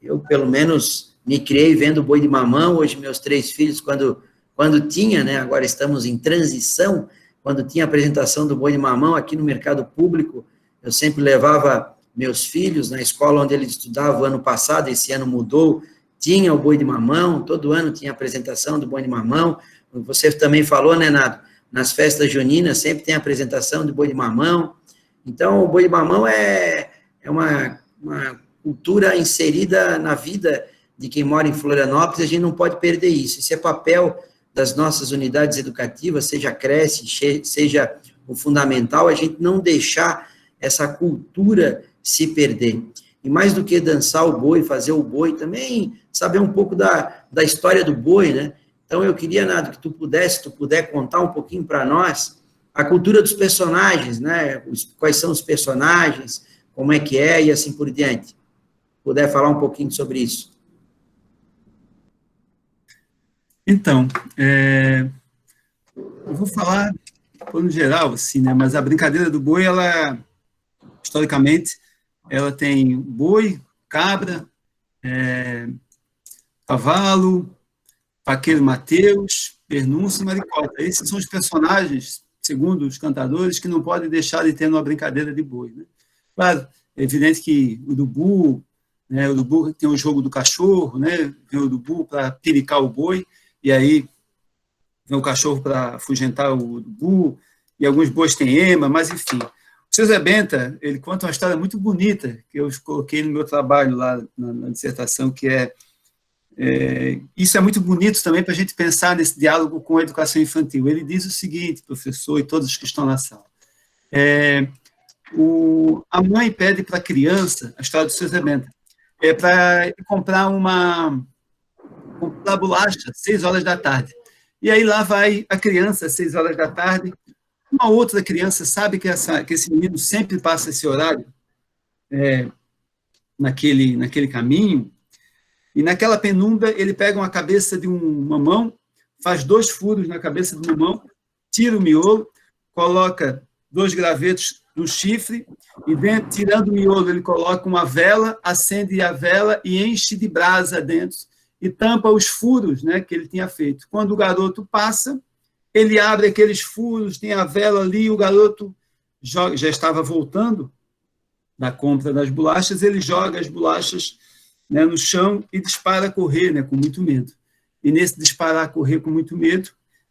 eu pelo menos me criei vendo o boi de mamão, hoje meus 3 filhos, quando tinha, né? Agora estamos em transição, quando tinha a apresentação do boi de mamão aqui no mercado público, eu sempre levava meus filhos na escola onde eles estudavam ano passado, esse ano mudou, tinha o boi de mamão, todo ano tinha a apresentação do boi de mamão. Você também falou, né, Nado? Nas festas juninas sempre tem a apresentação do boi de mamão. Então, o boi de mamão é uma cultura inserida na vida de quem mora em Florianópolis, a gente não pode perder isso. Isso é papel das nossas unidades educativas, seja a creche, seja o fundamental, a gente não deixar essa cultura se perder. E mais do que dançar o boi, fazer o boi, também saber um pouco da história do boi, né? Então, eu queria, Nado, que tu puder contar um pouquinho para nós a cultura dos personagens, né? Quais são os personagens, como é que é e assim por diante. Puder falar um pouquinho sobre isso. Então, eu vou falar no geral, assim, né? Mas a brincadeira do boi, ela, historicamente, ela tem boi, cabra, cavalo, Paqueiro Mateus, Pernúncio e Maricota. Esses são os personagens, segundo os cantadores, que não podem deixar de ter numa brincadeira de boi, né? Claro, é evidente que o urubu, né, o urubu tem o jogo do cachorro, né? Tem o urubu para piricar o boi, e aí vem o cachorro para afugentar o urubu, e alguns bois têm ema, mas enfim. O seu Zé Benta, ele conta uma história muito bonita, que eu coloquei no meu trabalho lá na dissertação, que isso é muito bonito também para a gente pensar nesse diálogo com a educação infantil. Ele diz o seguinte, professor e todos os que estão na sala. A mãe pede para a criança, a história do seu Zé Benta, para comprar bolacha às 6 horas da tarde. E aí lá vai a criança às 6 horas da tarde. Uma outra criança sabe que esse menino sempre passa esse horário naquele caminho, e naquela penumbra ele pega uma cabeça de um mamão, faz 2 furos na cabeça do mamão, tira o miolo, coloca 2 gravetos no chifre, e dentro, tirando o miolo, ele coloca uma vela, acende a vela e enche de brasa dentro, e tampa os furos, né, que ele tinha feito. Quando o garoto passa, ele abre aqueles furos, tem a vela ali, o garoto já estava voltando da compra das bolachas, ele joga as bolachas, né, no chão e dispara a correr, né, com muito medo. E nesse disparar a correr com muito medo,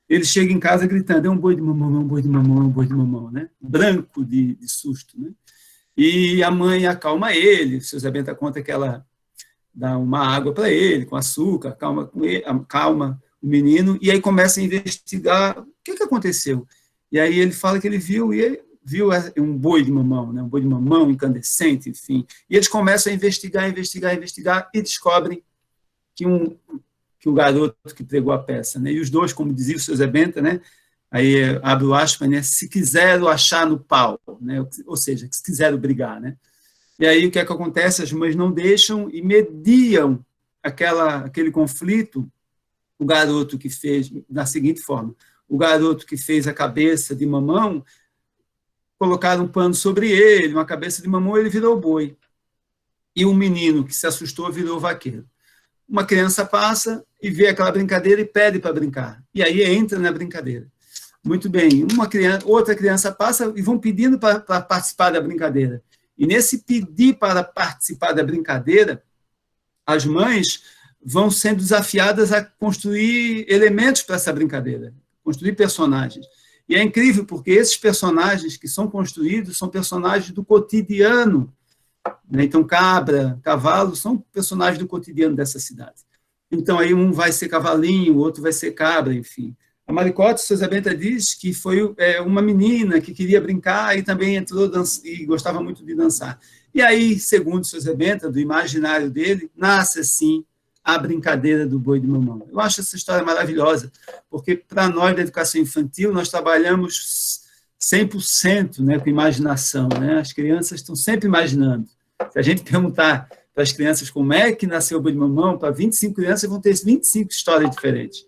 ele chega em casa gritando, é um boi de mamão, é um boi de mamão, é um boi de mamão, né? Branco de susto, né? E a mãe acalma ele, o seu Zé Benta conta que ela dá uma água para ele, com açúcar, calma o menino, e aí começa a investigar o que aconteceu. E aí ele fala que ele viu um boi de mamão, né? Um boi de mamão incandescente, enfim. E eles começam a investigar, e descobrem que o garoto que pregou a peça, né? E os dois, como dizia o seu Zé Benta, né? Aí abre o aspas, né? Se quiseram achar no pau, né? Ou seja, se quiseram brigar, né? E aí o que acontece? As mães não deixam e mediam aquele conflito. O garoto que fez, da seguinte forma, o garoto que fez a cabeça de mamão, colocaram um pano sobre ele, uma cabeça de mamão, ele virou boi. E o menino que se assustou virou vaqueiro. Uma criança passa e vê aquela brincadeira e pede para brincar. E aí entra na brincadeira. Muito bem, outra criança passa e vão pedindo para participar da brincadeira. E nesse pedir para participar da brincadeira, as mães vão sendo desafiadas a construir elementos para essa brincadeira, construir personagens. E é incrível, porque esses personagens que são construídos são personagens do cotidiano, né? Então, cabra, cavalo, são personagens do cotidiano dessa cidade. Então, aí um vai ser cavalinho, o outro vai ser cabra, enfim. A Maricota, o seu Zé Benta diz que foi uma menina que queria brincar e também entrou e gostava muito de dançar. E aí, segundo o seu Zé Benta, do imaginário dele, nasce, assim, a brincadeira do boi de mamão. Eu acho essa história maravilhosa, porque para nós da educação infantil, nós trabalhamos 100%, né, com imaginação, né? As crianças estão sempre imaginando. Se a gente perguntar para as crianças como é que nasceu o boi de mamão, para 25 crianças vão ter 25 histórias diferentes,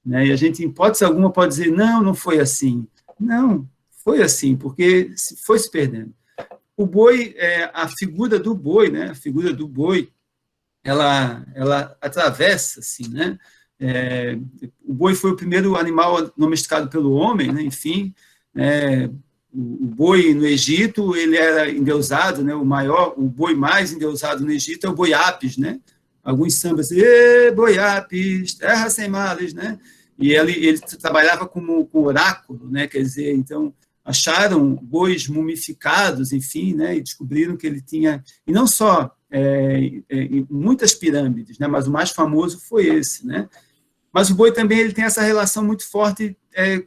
né? E a gente, em hipótese alguma, pode dizer, não foi assim. Não, foi assim, porque foi se perdendo. O boi, a figura do boi, né? A figura do boi, ela atravessa, assim, né? O boi foi o primeiro animal domesticado pelo homem, né? Enfim, o boi no Egito, ele era endeusado, né? O boi mais endeusado no Egito é o boi Apis, né? Alguns sambas, boi Apis, terra sem males, né? E ele trabalhava como oráculo, né? Quer dizer, então, acharam bois mumificados, enfim, né? E descobriram que ele tinha, e não só muitas pirâmides, né? Mas o mais famoso foi esse, né? Mas o boi também ele tem essa relação muito forte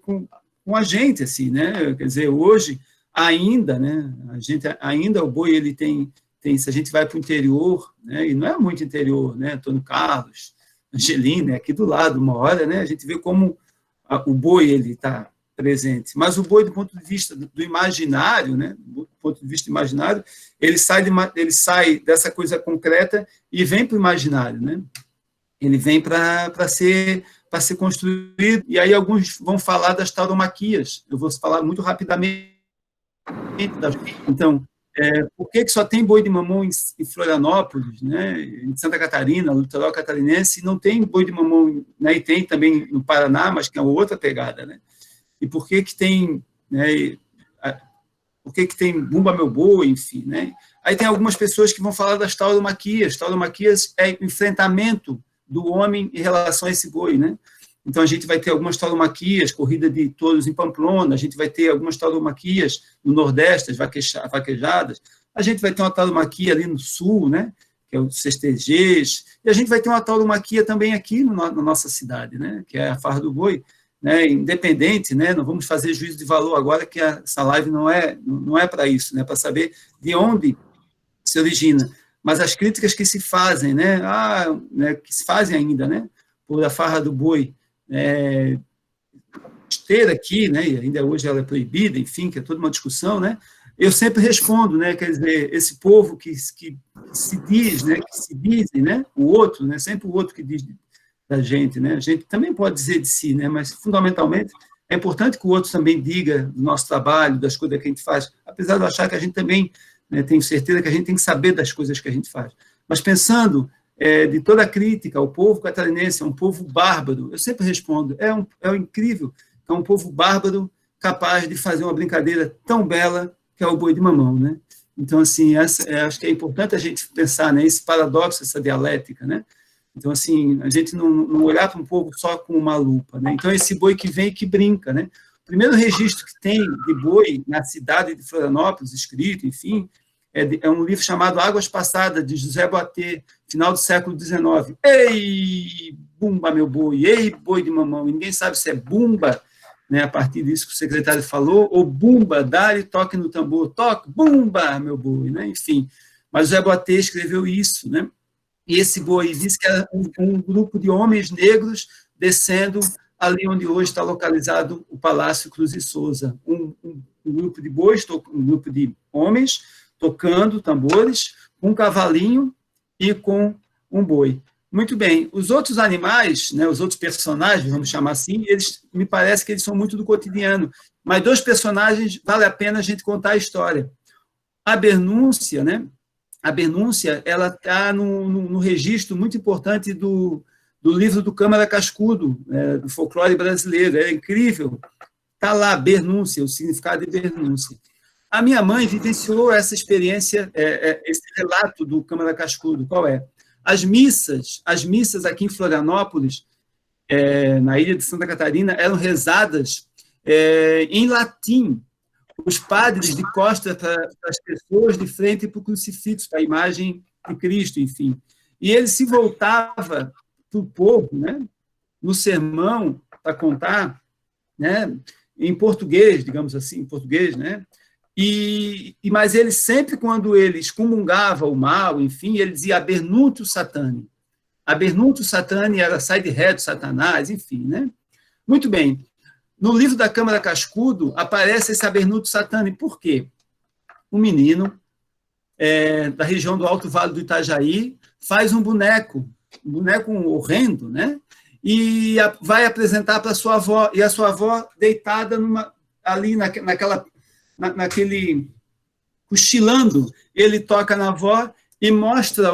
com a gente, assim, né? Quer dizer, hoje ainda, né? Ainda o boi ele tem se a gente vai para o interior, né? E não é muito interior, né? Antônio Carlos, Angelina, aqui do lado, uma hora, né? A gente vê como o boi ele está presente. Mas o boi, do ponto de vista do imaginário, né? Do ponto de vista imaginário, ele sai dessa coisa concreta e vem para o imaginário, né? Ele vem para ser construído, e aí alguns vão falar das tauromaquias. Eu vou falar muito rapidamente. Então, por que só tem boi de mamão em Florianópolis, né, em Santa Catarina, no litoral catarinense, e não tem boi de mamão, né, e tem também no Paraná, mas que é outra pegada, né? E por que tem, né, por que tem Bumba Meu Boi, enfim, né? Aí tem algumas pessoas que vão falar das tauromaquias. Tauromaquias é o enfrentamento do homem em relação a esse boi, né? Então, a gente vai ter algumas tauromaquias, corrida de touros em Pamplona, a gente vai ter algumas tauromaquias no Nordeste, as vaquejadas, a gente vai ter uma tauromaquia ali no Sul, né? Que é o CSTGs, e a gente vai ter uma tauromaquia também aqui na nossa cidade, né? Que é a Farra do Boi, né? Independente, né? Não vamos fazer juízo de valor agora, que essa live não é para isso, né? Para saber de onde se origina. Mas as críticas que se fazem, né? Que se fazem ainda, né? Por a Farra do Boi, ter aqui, né, e ainda hoje ela é proibida, enfim, que é toda uma discussão, né, eu sempre respondo, né, quer dizer, esse povo que se diz, né, que se dizem, né, o outro, né, sempre o outro que diz da gente, né, a gente também pode dizer de si, né, mas fundamentalmente é importante que o outro também diga do nosso trabalho, das coisas que a gente faz, apesar de eu achar que a gente também, né, tenho certeza que a gente tem que saber das coisas que a gente faz, mas pensando de toda a crítica, o povo catarinense é um povo bárbaro. Eu sempre respondo, é incrível, é um povo bárbaro capaz de fazer uma brincadeira tão bela que é o boi de mamão, né? Então, assim, acho que é importante a gente pensar, né, esse paradoxo, essa dialética, né? Então, assim, a gente não olhar para um povo só com uma lupa, né? Então, esse boi que vem e que brinca, né? O primeiro registro que tem de boi na cidade de Florianópolis, escrito, enfim, é um livro chamado Águas Passadas, de José Boatê, final do século XIX. Ei, bumba, meu boi, ei, boi de mamão. E ninguém sabe se é bumba, né, a partir disso que o secretário falou, ou bumba, dá-lhe toque no tambor, toque, bumba, meu boi, né? Enfim. Mas José Boatê escreveu isso, né? E esse boi diz que era um grupo de homens negros descendo ali onde hoje está localizado o Palácio Cruz e Souza. Um grupo de bois, um grupo de homens tocando tambores, com um cavalinho e com um boi. Muito bem, os outros animais, né, os outros personagens, vamos chamar assim, me parece que eles são muito do cotidiano, mas 2 personagens vale a pena a gente contar a história. A Bernúncia, né, ela está no registro muito importante do livro do Câmara Cascudo, do folclore brasileiro, é incrível, está lá, Bernúncia, o significado de Bernúncia. A minha mãe vivenciou essa experiência, esse relato do Câmara Cascudo. Qual é? As missas aqui em Florianópolis, na ilha de Santa Catarina, eram rezadas em latim. Os padres de costas para as pessoas, de frente para o crucifixo, para a imagem de Cristo, enfim. E ele se voltava para o povo, né, no sermão, para contar, né, em português, digamos assim, em português, né? Mas ele sempre, quando ele excomungava o mal, enfim, ele dizia Abernuntius Satani. Abernuntius Satani era sai de ré do Satanás, enfim, né? Muito bem. No livro da Câmara Cascudo aparece esse Abernuntius Satani. Por quê? Um menino da região do Alto Vale do Itajaí faz um boneco horrendo, né? E vai apresentar para sua avó, e a sua avó deitada ali naquele cochilando, ele toca na avó e mostra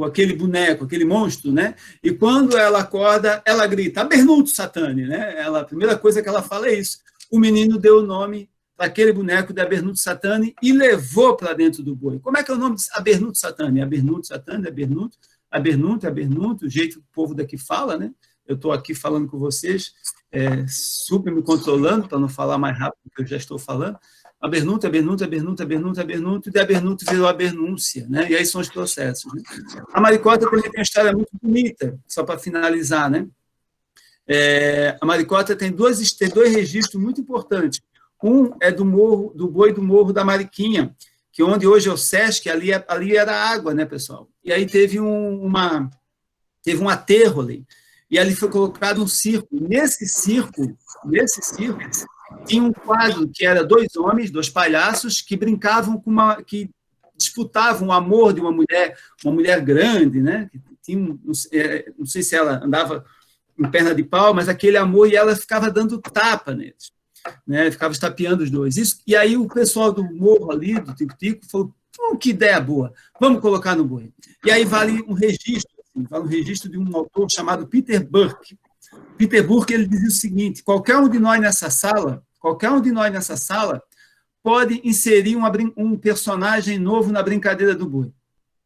aquele boneco, aquele monstro, né? E quando ela acorda, ela grita, Abernuntius Satani, né? A primeira coisa que ela fala é isso. O menino deu o nome para aquele boneco de Abernuntius Satani e levou para dentro do boi. Como é que é o nome de Abernuntius Satani? Abernuntius Satani, Abernuntius, o jeito que o povo daqui fala, né? Eu estou aqui falando com vocês, super me controlando para não falar mais rápido do que eu já estou falando, Abernunto, Abernunto, Abernunto, Abernunto, Abernunto, e de Abernunto virou Abernúncia, né? E aí são os processos. Né? A Maricota também tem uma história muito bonita, só para finalizar, né? A Maricota tem dois registros muito importantes. Um é do Boi do Morro da Mariquinha, que onde hoje é o Sesc, ali era água, né, pessoal? E aí teve um aterro ali, e ali foi colocado um circo. Nesse circo, tinha um quadro que era 2 homens, 2 palhaços, que brincavam que disputavam o amor de uma mulher grande, né? Que tinha não sei se ela andava em perna de pau, mas aquele amor, e ela ficava dando tapa neles, né? Ficava estapeando os dois. E aí o pessoal do morro ali, do Tico-Tico, falou, que ideia boa, vamos colocar no boi. E aí vale um registro de um autor chamado Peter Burke. Peter Burke, ele dizia o seguinte: qualquer um de nós nessa sala pode inserir um personagem novo na brincadeira do boi.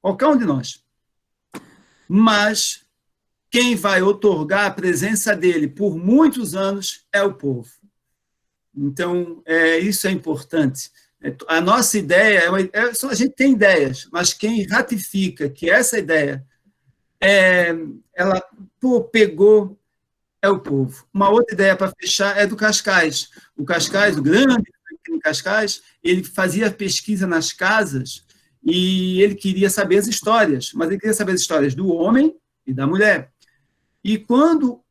Qualquer um de nós. Mas quem vai otorgar a presença dele por muitos anos é o povo. Então, isso é importante. A nossa ideia, a gente tem ideias, mas quem ratifica que essa ideia ela pegou é o povo. Uma outra ideia para fechar é do Cascais. O Cascais, o grande Cascais, ele fazia pesquisa nas casas e ele queria saber as histórias, mas ele queria saber as histórias do homem e da mulher. E quando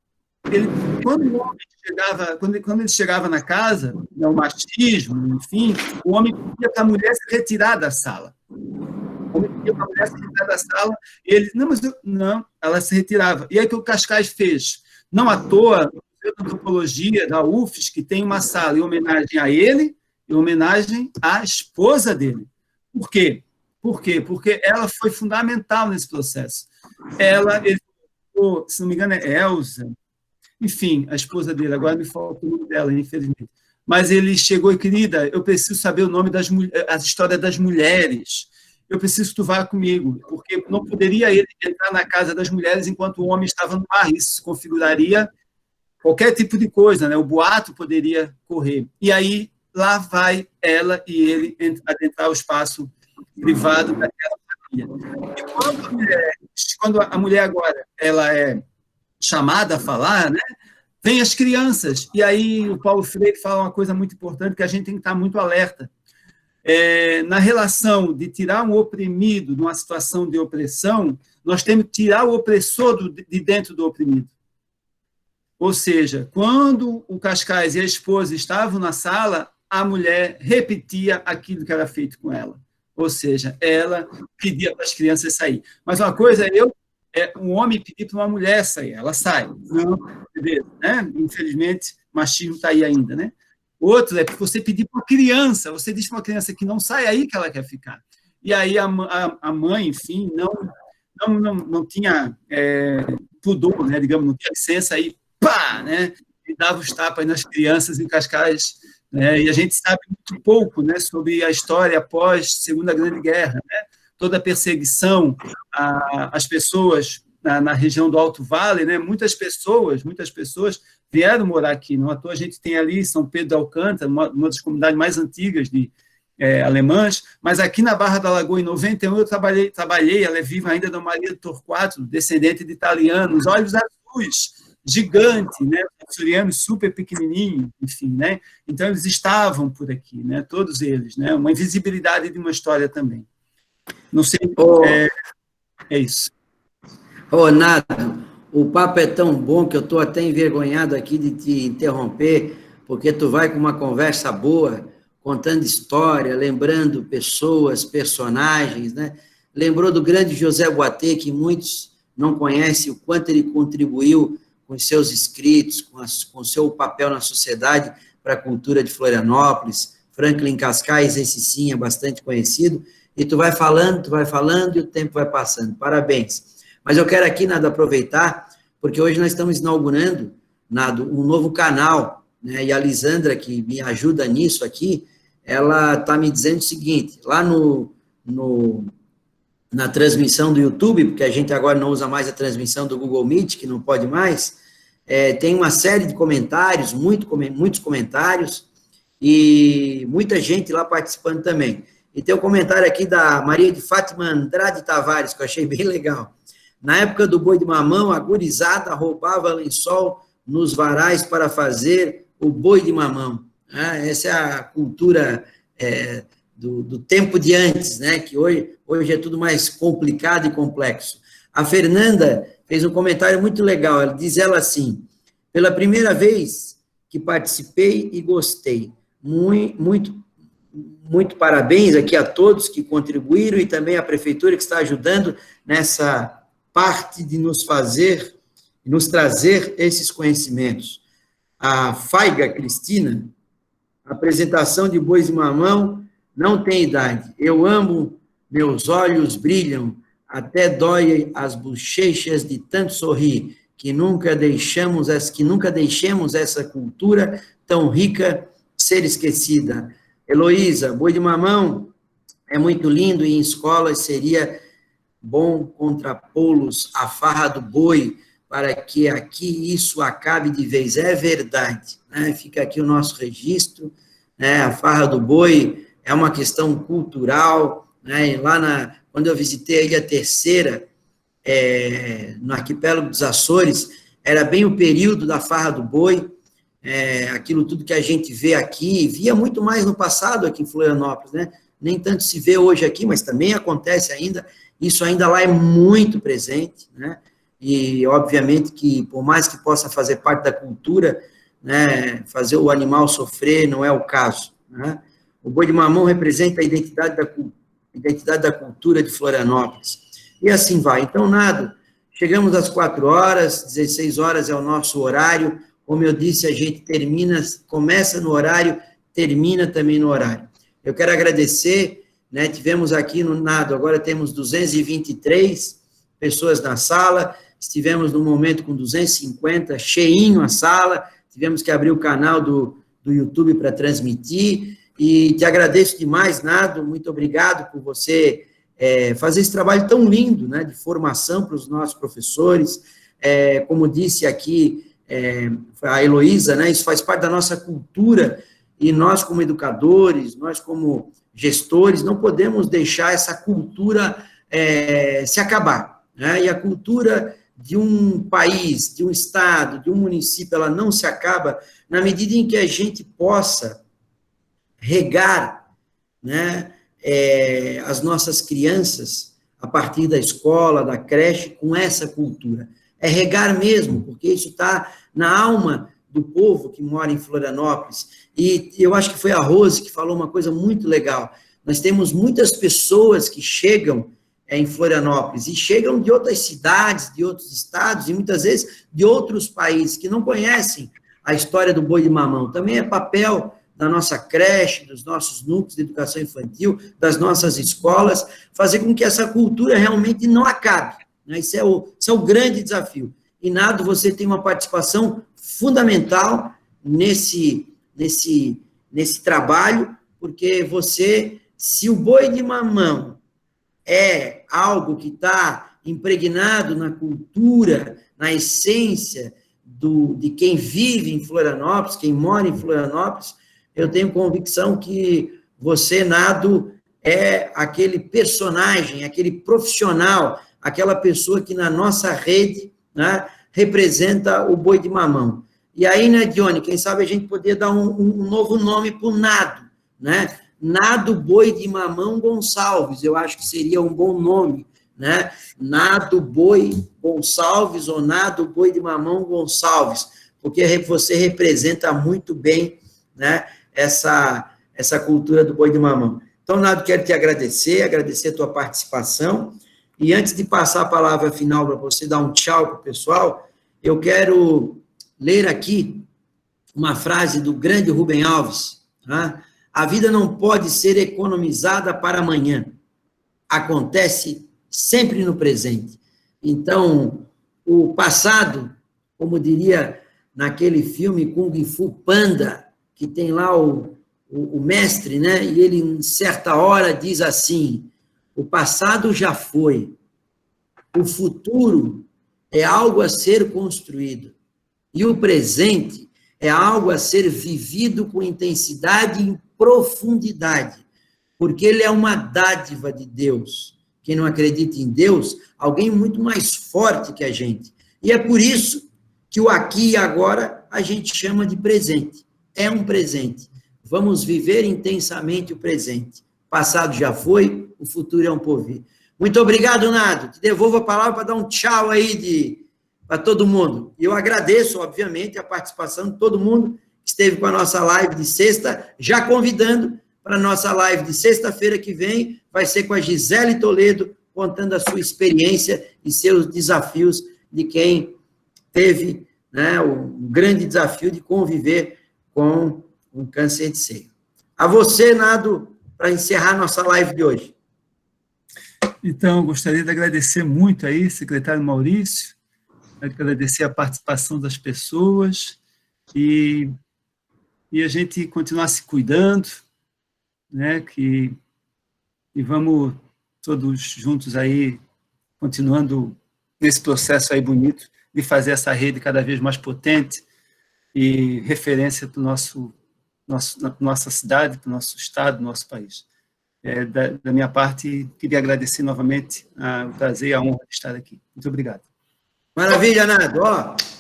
o homem chegava, quando ele chegava na casa, o machismo, enfim, o homem pedia para a mulher se retirar da sala. O homem pedia para a mulher se retirar da sala, e ele, não, ela se retirava. E aí o que o Cascais fez? Não à toa, no Museu de Antropologia da UFES, que tem uma sala em homenagem a ele, em homenagem à esposa dele. Por quê? Porque ela foi fundamental nesse processo. Ele, se não me engano, é Elza, enfim, a esposa dele, agora me falta o nome dela, infelizmente. Mas ele chegou e, querida, eu preciso saber o nome a história das mulheres. Eu preciso que tu vá comigo, porque não poderia ele entrar na casa das mulheres enquanto o homem estava no mar. Isso configuraria qualquer tipo de coisa, né? O boato poderia correr. E aí, lá vai ela e ele adentrar o espaço privado daquela família. E quando a mulher agora ela é chamada a falar, né? Vem as crianças. E aí o Paulo Freire fala uma coisa muito importante, que a gente tem que estar muito alerta. Na relação de tirar um oprimido de uma situação de opressão, nós temos que tirar o opressor de dentro do oprimido. Ou seja, quando o Cascais e a esposa estavam na sala, a mulher repetia aquilo que era feito com ela. Ou seja, ela pedia para as crianças sair. Mas uma coisa um homem pedir para uma mulher sair, ela sai. Não, beleza, né? Infelizmente, machismo está aí ainda, né? Outro é você pedir para uma criança, você diz para uma criança que não sai, aí que ela quer ficar. E aí a mãe, enfim, não tinha pudor, né? Digamos, não tinha licença, aí pá, né? E dava os tapas nas crianças em Cascais, né? E a gente sabe muito pouco, né, sobre a história após Segunda Grande Guerra, né? Toda a perseguição às pessoas na região do Alto Vale, né? Muitas pessoas vieram morar aqui. Não à toa a gente tem ali São Pedro de Alcântara, uma das comunidades mais antigas de alemães, mas aqui na Barra da Lagoa, em 91, eu trabalhei, ela é viva ainda, da Maria de Torquato, descendente de italianos, olhos azuis, gigante, né? Açorianos super pequenininho, enfim, né? Então eles estavam por aqui, né? Todos eles, né? Uma invisibilidade de uma história também. Não sei, é isso. Nado, o papo é tão bom que eu estou até envergonhado aqui de te interromper, porque tu vai com uma conversa boa, contando história, lembrando pessoas, personagens, né? Lembrou do grande José Boatê, que muitos não conhecem o quanto ele contribuiu com os seus escritos, com o seu papel na sociedade para a cultura de Florianópolis. Franklin Cascais, esse sim é bastante conhecido, e tu vai falando e o tempo vai passando. Parabéns. Mas eu quero aqui, Nado, aproveitar, porque hoje nós estamos inaugurando, Nado, um novo canal, né? E a Lisandra, que me ajuda nisso aqui, ela está me dizendo o seguinte, lá na transmissão do YouTube, porque a gente agora não usa mais a transmissão do Google Meet, que não pode mais, tem uma série de comentários, muitos comentários, e muita gente lá participando também. E tem um comentário aqui da Maria de Fátima Andrade Tavares, que eu achei bem legal. Na época do boi de mamão, a gurizada roubava lençol nos varais para fazer o boi de mamão. Essa é a cultura do tempo de antes, né? Que hoje é tudo mais complicado e complexo. A Fernanda fez um comentário muito legal. Ela diz assim: pela primeira vez que participei e gostei. Muito parabéns aqui a todos que contribuíram e também a prefeitura que está ajudando nessa parte de nos trazer esses conhecimentos. A Faiga Cristina, apresentação de bois de mamão, não tem idade. Eu amo, meus olhos brilham, até dói as bochechas de tanto sorrir, que nunca deixemos essa cultura tão rica ser esquecida. Heloísa, boi de mamão é muito lindo e em escolas seria bom contrapô-los à farra do boi, para que aqui isso acabe de vez. É verdade, né? Fica aqui o nosso registro, né? A farra do boi é uma questão cultural, né? Quando eu visitei a Ilha Terceira, no arquipélago dos Açores, era bem o período da farra do boi, aquilo tudo que a gente vê aqui, via muito mais no passado aqui em Florianópolis, né? Nem tanto se vê hoje aqui, mas também acontece ainda, isso ainda lá é muito presente, né? E, obviamente, que por mais que possa fazer parte da cultura, né, fazer o animal sofrer não é o caso, né? O boi de mamão representa a identidade da cultura de Florianópolis. E assim vai. Então, Nado, chegamos às 4 horas, 16 horas é o nosso horário. Como eu disse, a gente começa no horário, termina também no horário. Eu quero agradecer, né, tivemos aqui no Nado, agora temos 223 pessoas na sala, estivemos no momento com 250, cheinho a sala, tivemos que abrir o canal do YouTube para transmitir, e te agradeço demais, Nado, muito obrigado por você fazer esse trabalho tão lindo, né, de formação para os nossos professores, como disse aqui a Heloísa, né, isso faz parte da nossa cultura, e nós como educadores, nós como gestores, não podemos deixar essa cultura se acabar, né, e a cultura de um país, de um estado, de um município, ela não se acaba na medida em que a gente possa regar, né, as nossas crianças, a partir da escola, da creche, com essa cultura. É regar mesmo, porque isso está na alma do povo que mora em Florianópolis. E eu acho que foi a Rose que falou uma coisa muito legal. Nós temos muitas pessoas que chegam em Florianópolis, e chegam de outras cidades, de outros estados, e muitas vezes de outros países, que não conhecem a história do boi de mamão. Também é papel da nossa creche, dos nossos núcleos de educação infantil, das nossas escolas, fazer com que essa cultura realmente não acabe, né? Isso é o grande desafio. E, Nado, você tem uma participação fundamental nesse trabalho, porque você, se o boi de mamão é algo que está impregnado na cultura, na essência de quem vive em Florianópolis, quem mora em Florianópolis, eu tenho convicção que você, Nado, é aquele personagem, aquele profissional, aquela pessoa que na nossa rede, né, representa o boi de mamão. E aí, né, Dione, quem sabe a gente poderia dar um novo nome para o Nado, né? Nado Boi de Mamão Gonçalves, eu acho que seria um bom nome, né? Nado Boi Gonçalves ou Nado Boi de Mamão Gonçalves, porque você representa muito bem, né, essa cultura do boi de mamão. Então, Nado, quero te agradecer a tua participação, e antes de passar a palavra final para você dar um tchau para o pessoal, eu quero ler aqui uma frase do grande Rubem Alves, tá? A vida não pode ser economizada para amanhã. Acontece sempre no presente. Então, o passado, como diria naquele filme Kung Fu Panda, que tem lá o mestre, né? E ele, em certa hora, diz assim: o passado já foi, o futuro é algo a ser construído, e o presente é algo a ser vivido com intensidade e profundidade, porque ele é uma dádiva de Deus. Quem não acredita em Deus, alguém muito mais forte que a gente. E é por isso que o aqui e agora a gente chama de presente. É um presente. Vamos viver intensamente o presente. O passado já foi, o futuro é um porvir. Muito obrigado, Nado. Te devolvo a palavra para dar um tchau aí para todo mundo. E eu agradeço, obviamente, a participação de todo mundo que esteve com a nossa live de sexta, já convidando para a nossa live de sexta-feira que vem, vai ser com a Gisele Toledo, contando a sua experiência e seus desafios de quem teve, né, o grande desafio de conviver com um câncer de seio. A você, Nado, para encerrar nossa live de hoje. Então, eu gostaria de agradecer muito aí, secretário Maurício, agradecer a participação das pessoas e a gente continuar se cuidando, né, e vamos todos juntos aí, continuando nesse processo aí bonito de fazer essa rede cada vez mais potente e referência para nossa cidade, para o nosso estado, do nosso país. Da minha parte, queria agradecer novamente o prazer e a honra de estar aqui. Muito obrigado. Maravilha, Nado.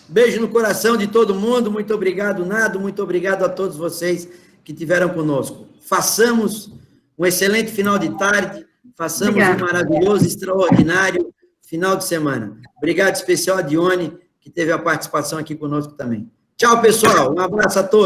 Beijo no coração de todo mundo. Muito obrigado, Nado. Muito obrigado a todos vocês que estiveram conosco. Façamos um excelente final de tarde. Façamos um maravilhoso, extraordinário final de semana. Obrigado especial a Dione, que teve a participação aqui conosco também. Tchau, pessoal. Um abraço a todos.